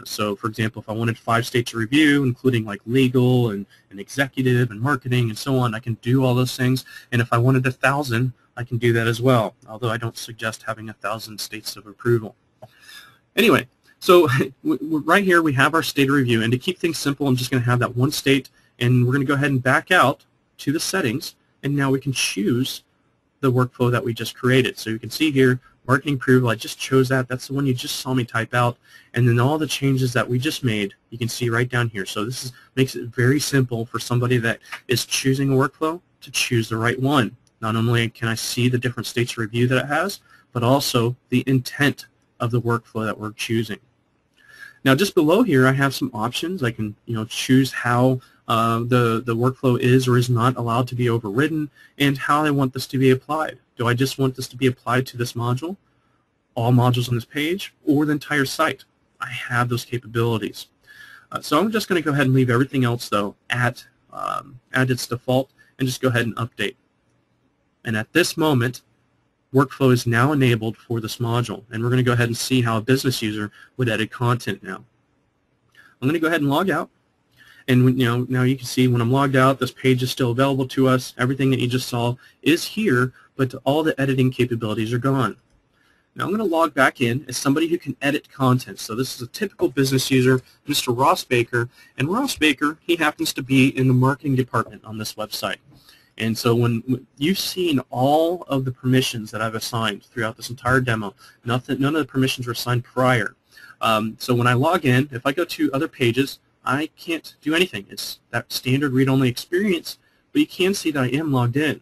So for example, if I wanted 5 states to review, including like legal and executive and marketing and so on, I can do all those things. And if I wanted 1,000, I can do that as well, although I don't suggest having 1,000 states of approval. Anyway, so right here we have our state of review, and to keep things simple, I'm just going to have that one state, and we're going to go ahead and back out to the settings, and now we can choose the workflow that we just created. So you can see here, marketing approval, I just chose that. That's the one you just saw me type out, and then all the changes that we just made, you can see right down here. So this makes it very simple for somebody that is choosing a workflow to choose the right one. Not only can I see the different states of review that it has, but also the intent of the workflow that we're choosing. Now just below here I have some options. I can choose how the workflow is or is not allowed to be overridden, and how I want this to be applied. Do I just want this to be applied to this module, all modules on this page, or the entire site? I have those capabilities. So I'm just going to go ahead and leave everything else though at its default and just go ahead and update. And at this moment, workflow is now enabled for this module, and we're going to go ahead and see how a business user would edit content now. I'm going to go ahead and log out, and now you can see when I'm logged out, this page is still available to us. Everything that you just saw is here, but all the editing capabilities are gone. Now I'm going to log back in as somebody who can edit content. So this is a typical business user, Mr. Ross Baker, and Ross Baker, he happens to be in the marketing department on this website. And so when you've seen all of the permissions that I've assigned throughout this entire demo, none of the permissions were assigned prior. So when I log in, if I go to other pages, I can't do anything. It's that standard read-only experience, but you can see that I am logged in.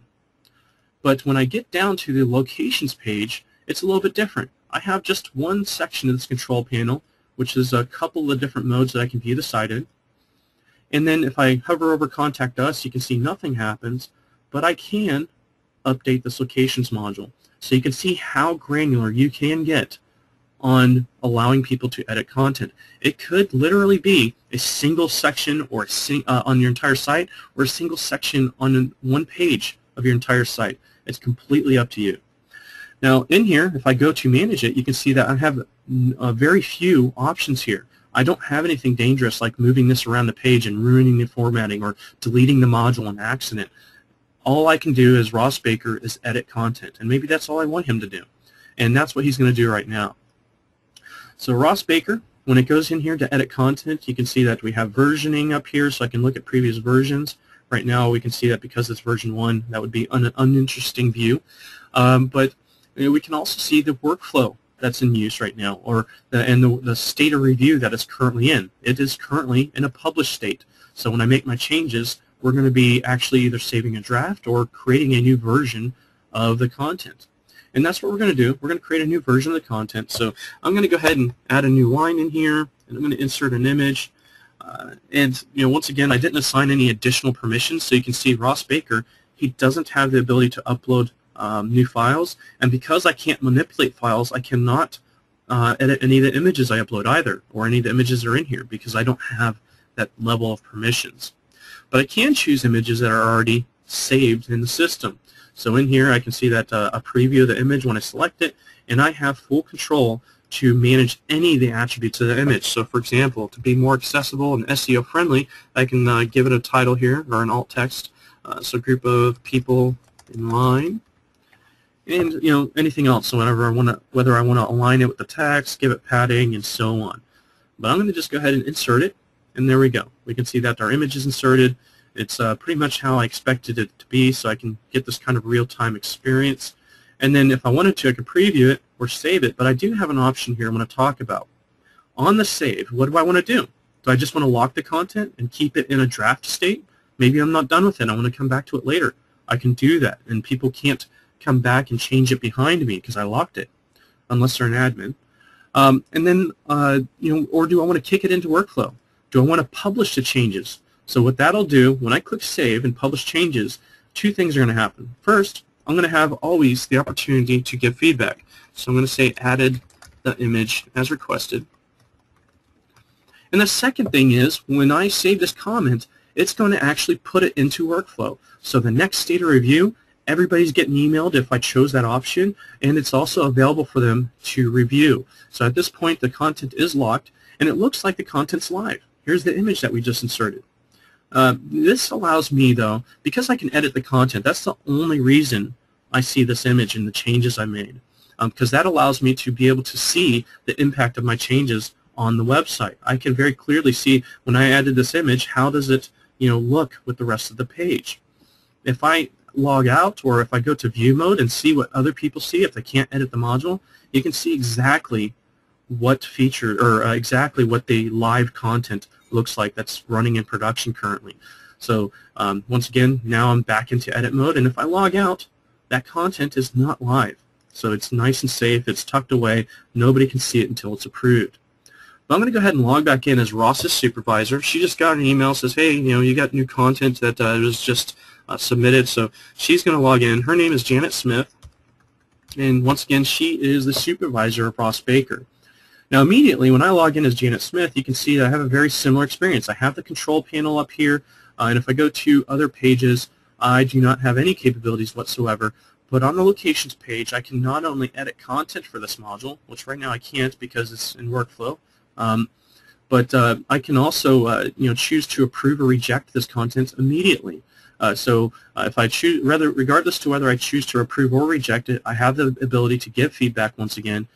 But when I get down to the locations page, it's a little bit different. I have just one section of this control panel, which is a couple of different modes that I can view the site in. And then if I hover over Contact Us, you can see nothing happens. But I can update this locations module. So you can see how granular you can get on allowing people to edit content. It could literally be a single section or on your entire site, or a single section on one page of your entire site. It's completely up to you. Now in here, if I go to manage it, you can see that I have very few options here. I don't have anything dangerous like moving this around the page and ruining the formatting or deleting the module on accident. All I can do as Ross Baker is edit content, and maybe that's all I want him to do. And that's what he's going to do right now. So Ross Baker, when it goes in here to edit content, you can see that we have versioning up here, so I can look at previous versions. Right now we can see that because it's version 1, that would be an uninteresting view. But we can also see the workflow that's in use right now, or the state of review that it's currently in. It is currently in a published state. So when I make my changes, we're going to be actually either saving a draft or creating a new version of the content. And that's what we're going to do. We're going to create a new version of the content. So I'm going to go ahead and add a new line in here, and I'm going to insert an image. And once again, I didn't assign any additional permissions, so you can see Ross Baker, he doesn't have the ability to upload new files, and because I can't manipulate files, I cannot edit any of the images I upload either, or any of the images that are in here, because I don't have that level of permissions. But I can choose images that are already saved in the system. So in here I can see that a preview of the image when I select it, and I have full control to manage any of the attributes of the image. So for example, to be more accessible and SEO friendly, I can give it a title here, or an alt text, so group of people in line, and anything else. So whether I want to align it with the text, give it padding, and so on. But I'm going to just go ahead and insert it. And there we go. We can see that our image is inserted. It's pretty much how I expected it to be, so I can get this kind of real-time experience. And then if I wanted to, I could preview it or save it, but I do have an option here I'm going to talk about. On the save, what do I want to do? Do I just want to lock the content and keep it in a draft state? Maybe I'm not done with it. I want to come back to it later. I can do that, and people can't come back and change it behind me because I locked it, unless they're an admin. And then, or do I want to kick it into workflow? Do I want to publish the changes? So what that'll do, when I click Save and Publish Changes, two things are going to happen. First, I'm going to have always the opportunity to give feedback. So I'm going to say added the image as requested. And the second thing is, when I save this comment, it's going to actually put it into workflow. So the next state of review, everybody's getting emailed if I chose that option, and it's also available for them to review. So at this point, the content is locked, and it looks like the content's live. Here's the image that we just inserted. This allows me, though, because I can edit the content, that's the only reason I see this image and the changes I made, because that allows me to be able to see the impact of my changes on the website. I can very clearly see when I added this image, how does it look with the rest of the page. If I log out or if I go to view mode and see what other people see, if they can't edit the module, you can see exactly what feature or exactly what the live content looks like that's running in production currently. So once again, now I'm back into edit mode, and if I log out, that content is not live. So it's nice and safe, it's tucked away, nobody can see it until it's approved. But I'm going to go ahead and log back in as Ross's supervisor. She just got an email that says, hey, you got new content that was just submitted, so she's going to log in. Her name is Janet Smith, and once again, she is the supervisor of Ross Baker. Now immediately when I log in as Janet Smith, you can see that I have a very similar experience. I have the control panel up here, and if I go to other pages, I do not have any capabilities whatsoever. But on the locations page, I can not only edit content for this module, which right now I can't because it's in workflow, but I can also choose to approve or reject this content immediately. So if I choose, regardless to whether I choose to approve or reject it, I have the ability to give feedback once again.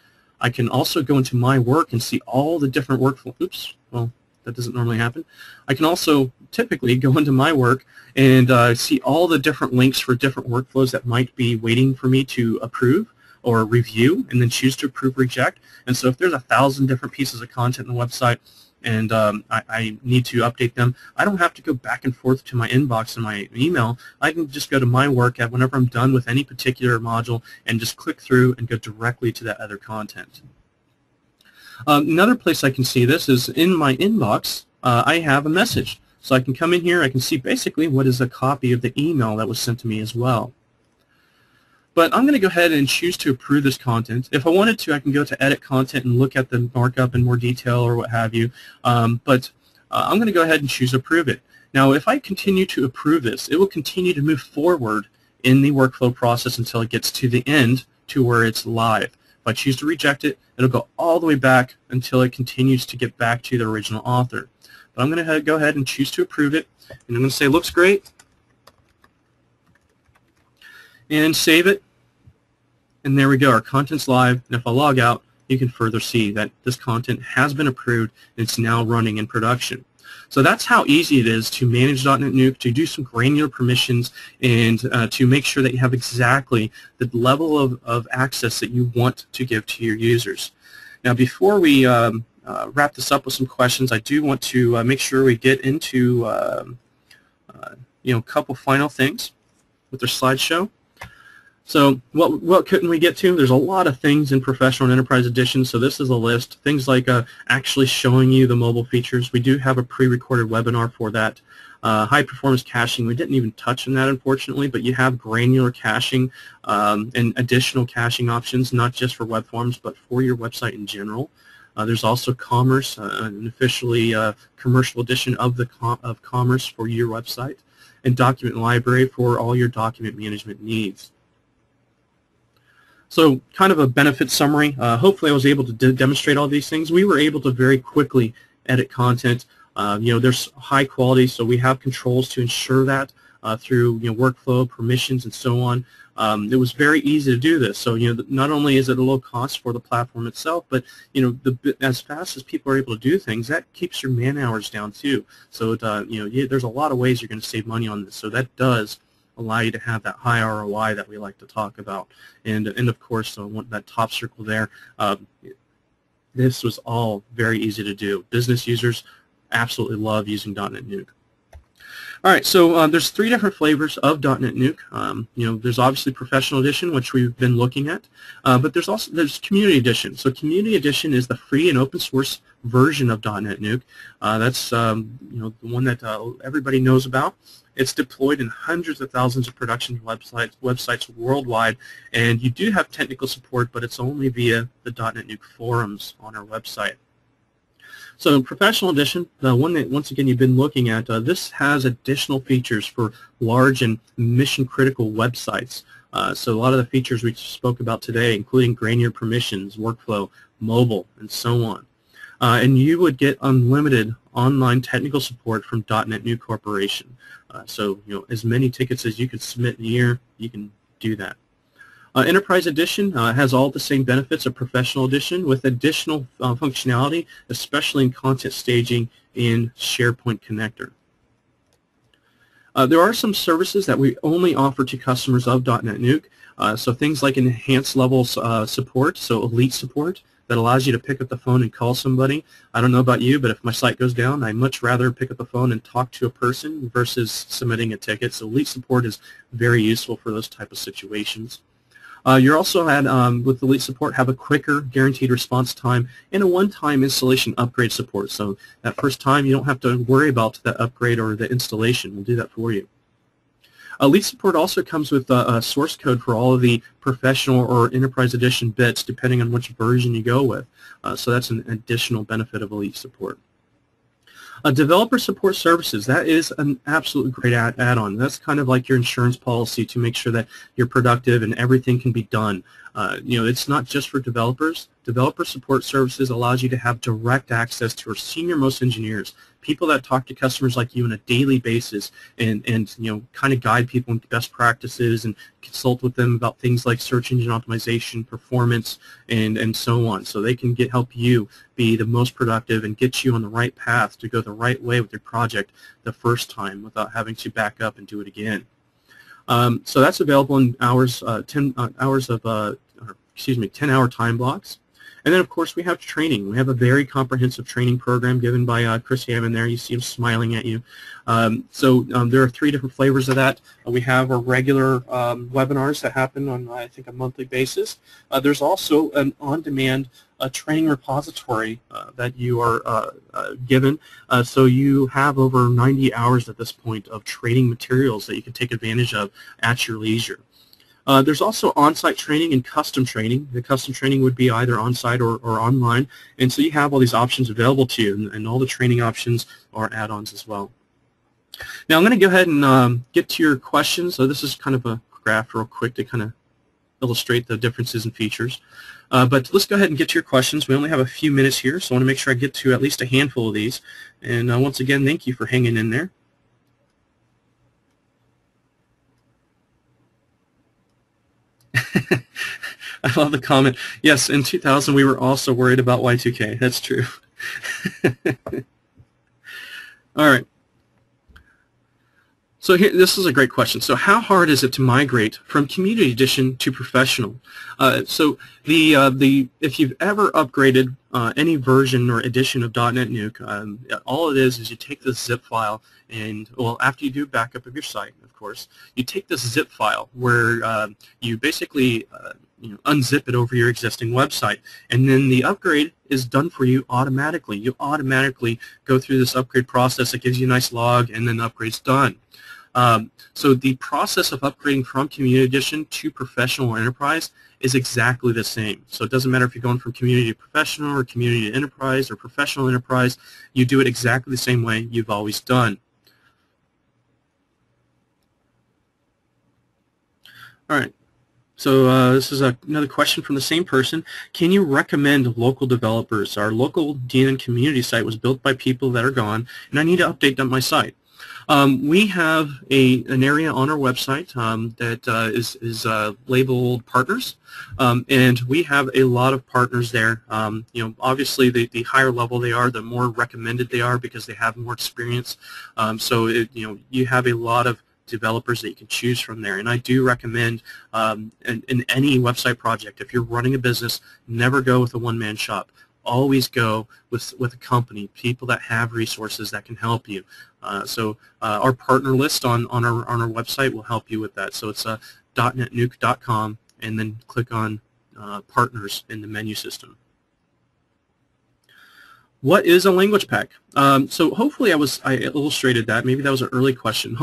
I can also go into my work and see all the different workflow. Oops, well, that doesn't normally happen. I can also typically go into my work and see all the different links for different workflows that might be waiting for me to approve or review, and then choose to approve or reject. And so if there's 1,000 different pieces of content on the website and I need to update them, I don't have to go back and forth to my inbox and my email. I can just go to my work at whenever I'm done with any particular module and just click through and go directly to that other content. Another place I can see this is in my inbox. I have a message. So I can come in here, I can see basically what is a copy of the email that was sent to me as well. But I'm going to go ahead and choose to approve this content. If I wanted to, I can go to edit content and look at the markup in more detail or what have you. I'm going to go ahead and choose approve it. Now if I continue to approve this, it will continue to move forward in the workflow process until it gets to the end to where it's live. If I choose to reject it, it'll go all the way back until it continues to get back to the original author. But I'm going to go ahead and choose to approve it, and I'm going to say looks great, and save it, and there we go, our content's live. And if I log out, you can further see that this content has been approved and it's now running in production. So that's how easy it is to manage DotNetNuke, to do some granular permissions, and to make sure that you have exactly the level of access that you want to give to your users. Now before we wrap this up with some questions, I do want to make sure we get into a couple final things with our slideshow. So what couldn't we get to? There's a lot of things in Professional and Enterprise Edition, so this is a list. Things like actually showing you the mobile features. We do have a pre-recorded webinar for that. High-performance caching, we didn't even touch on that, unfortunately, but you have granular caching and additional caching options, not just for web forms, but for your website in general. There's also Commerce, an officially commercial edition of Commerce for your website, and Document Library for all your document management needs. So kind of a benefit summary. Hopefully I was able to demonstrate all these things. We were able to very quickly edit content. There's high quality, so we have controls to ensure that through workflow, permissions, and so on. It was very easy to do this. So not only is it a low cost for the platform itself, but as fast as people are able to do things, that keeps your man hours down too. So there's a lot of ways you're going to save money on this. So that does allow you to have that high ROI that we like to talk about. And of course, that top circle there, this was all very easy to do. Business users absolutely love using DotNetNuke. All right, so there's 3 different flavors of DotNetNuke. There's obviously Professional Edition, which we've been looking at, but there's Community Edition. So Community Edition is the free and open source version of DotNetNuke. That's the one that everybody knows about. It's deployed in hundreds of thousands of production websites worldwide, and you do have technical support, but it's only via the DotNetNuke forums on our website. So Professional Edition, the one that once again you've been looking at, this has additional features for large and mission-critical websites. So a lot of the features we spoke about today, including granular permissions, workflow, mobile, and so on. and you would get unlimited online technical support from DotNetNuke Corporation. So as many tickets as you could submit in a year, you can do that. Enterprise Edition has all the same benefits of Professional Edition with additional functionality, especially in content staging and SharePoint connector. There are some services that we only offer to customers of DotNetNuke, so things like enhanced level support, so elite support, that allows you to pick up the phone and call somebody. I don't know about you, but if my site goes down, I'd much rather pick up the phone and talk to a person versus submitting a ticket. So elite support is very useful for those type of situations. You're also with Elite Support, have a quicker guaranteed response time and a one-time installation upgrade support. So that first time, you don't have to worry about that upgrade or the installation. We'll do that for you. Elite Support also comes with a source code for all of the Professional or Enterprise Edition bits, depending on which version you go with. So that's an additional benefit of Elite Support. Developer support services, that is an absolutely great add-on. That's kind of like your insurance policy to make sure that you're productive and everything can be done. It's not just for developers. Developer support services allows you to have direct access to our senior-most engineers, people that talk to customers like you on a daily basis and kind of guide people in best practices and consult with them about things like search engine optimization, performance, and so on. So they can help you be the most productive and get you on the right path to go the right way with your project the first time without having to back up and do it again. So that's available in hours, 10-hour time blocks. And then, of course, we have training. We have a very comprehensive training program given by Chris Hammond there. You see him smiling at you. There are 3 different flavors of that. We have our regular webinars that happen on, I think, a monthly basis. There's also an on-demand training repository that you are given. So you have over 90 hours at this point of training materials that you can take advantage of at your leisure. There's also on-site training and custom training. The custom training would be either on-site or online, and so you have all these options available to you, and all the training options are add-ons as well. Now I'm going to go ahead and get to your questions. So this is kind of a graph real quick to kind of illustrate the differences in features. But let's go ahead and get to your questions. We only have a few minutes here, so I want to make sure I get to at least a handful of these. And once again, thank you for hanging in there. I love the comment. Yes, in 2000 we were also worried about Y2K. That's true. All right. So here, this is a great question. So how hard is it to migrate from Community Edition to Professional? So if you've ever upgraded any version or edition of DotNetNuke, all it is you take this zip file and, well, after you do a backup of your site, of course, you take this zip file where you basically unzip it over your existing website, and then the upgrade is done for you automatically. You automatically go through this upgrade process. It gives you a nice log, and then the upgrade's done. So the process of upgrading from Community Edition to Professional or Enterprise is exactly the same. So it doesn't matter if you're going from Community to Professional or Community to Enterprise or Professional Enterprise. You do it exactly the same way you've always done. All right. So this is another question from the same person. Can you recommend local developers? Our local DNN community site was built by people that are gone, and I need to update my site. We have an area on our website that is labeled partners, and we have a lot of partners there. Obviously the higher level they are, the more recommended they are because they have more experience. You have a lot of developers that you can choose from there, and I do recommend in any website project, if you're running a business, never go with a one-man shop. Always go with a company, people that have resources that can help you. Our partner list on our website will help you with that. So it's .netnuke.com, and then click on partners in the menu system. What is a language pack? So hopefully I illustrated that. Maybe that was an early question.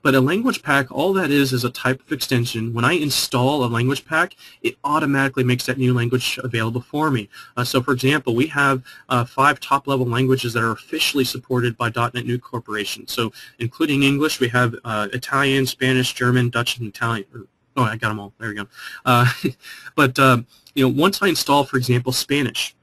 But a language pack, all that is a type of extension. When I install a language pack, it automatically makes that new language available for me. So for example, we have 5 top-level languages that are officially supported by .NETNuke Corporation. So including English, we have Italian, Spanish, German, Dutch, and Italian. Oh, I got them all. There we go. Once I install, for example, Spanish,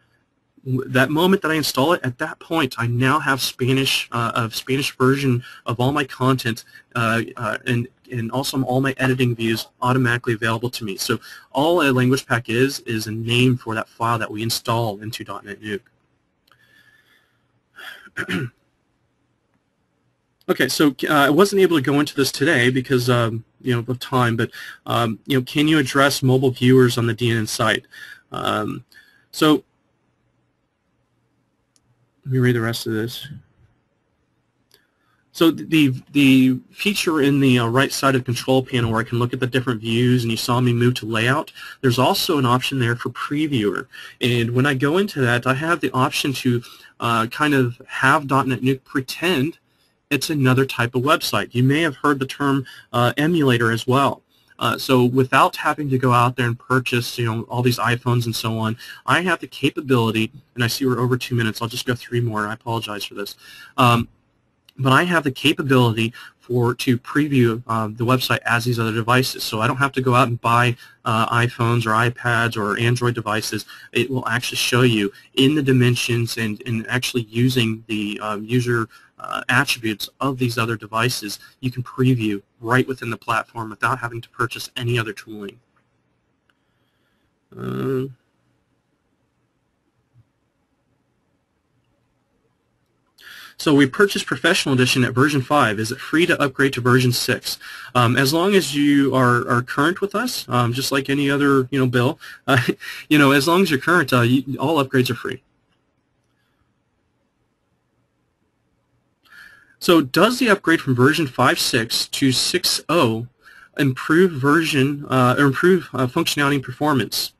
that moment that I install it, at that point, I now have Spanish, a Spanish version of all my content, and also all my editing views automatically available to me. So all a language pack is a name for that file that we install into DotNetNuke. Okay, so I wasn't able to go into this today because of time, but can you address mobile viewers on the DNN site? So let me read the rest of this. So the feature in the right side of the control panel where I can look at the different views, and you saw me move to layout, there's also an option there for previewer. And when I go into that, I have the option to kind of have .NETNuke pretend it's another type of website. You may have heard the term emulator as well. So without having to go out there and purchase, all these iPhones and so on, I have the capability, and I see we're over 2 minutes. I'll just go 3 more. I apologize for this. But I have the capability to preview the website as these other devices. So I don't have to go out and buy iPhones or iPads or Android devices. It will actually show you in the dimensions and actually using the user attributes of these other devices. You can preview right within the platform without having to purchase any other tooling. So we purchased Professional Edition at version 5. Is it free to upgrade to version 6? As long as you are current with us, just like any other bill, as long as you're current, all upgrades are free. So does the upgrade from version 5.6 to 6.0 improve functionality and performance?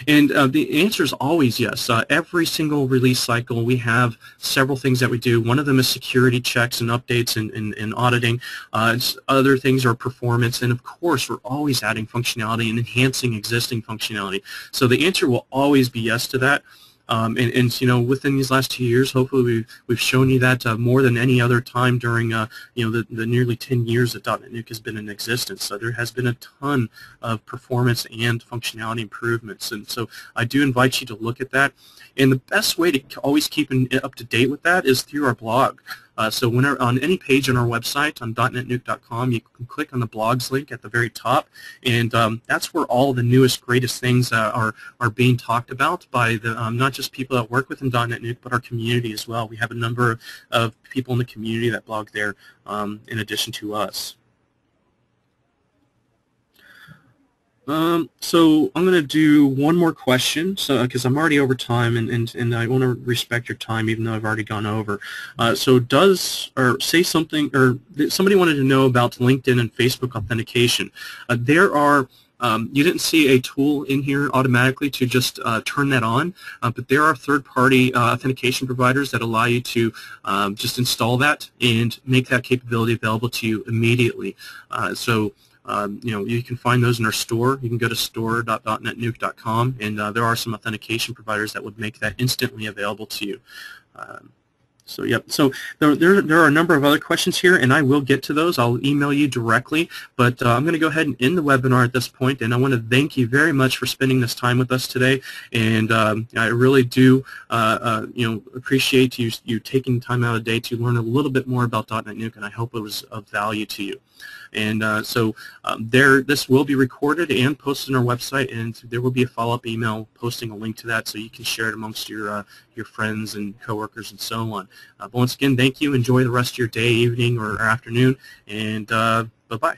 And the answer is always yes. Every single release cycle, we have several things that we do. One of them is security checks and updates and auditing. Other things are performance. And, of course, we're always adding functionality and enhancing existing functionality. So the answer will always be yes to that. And within these last 2 years, hopefully we've shown you that more than any other time during the nearly 10 years that .NETNuke has been in existence. So there has been a ton of performance and functionality improvements, and so I do invite you to look at that. And the best way to always keep up to date with that is through our blog. So on any page on our website, on .NetNuke.com, you can click on the blogs link at the very top, and that's where all the newest, greatest things are being talked about by the not just people that work within .NetNuke, but our community as well. We have a number of people in the community that blog there in addition to us. So I'm going to do one more question, because I'm already over time, and I want to respect your time, even though I've already gone over. Say something, or somebody wanted to know about LinkedIn and Facebook authentication. You didn't see a tool in here automatically to just turn that on, but there are third-party authentication providers that allow you to just install that and make that capability available to you immediately. You can find those in our store. You can go to store.dotnetnuke.com, and there are some authentication providers that would make that instantly available to you. So there are a number of other questions here, and I will get to those. I'll email you directly, but I'm going to go ahead and end the webinar at this point, and I want to thank you very much for spending this time with us today, and I really do appreciate you taking time out of the day to learn a little bit more about .NETNuke, and I hope it was of value to you. And this will be recorded and posted on our website, and there will be a follow-up email posting a link to that so you can share it amongst your friends and coworkers and so on. But once again, thank you. Enjoy the rest of your day, evening, or afternoon, and bye-bye.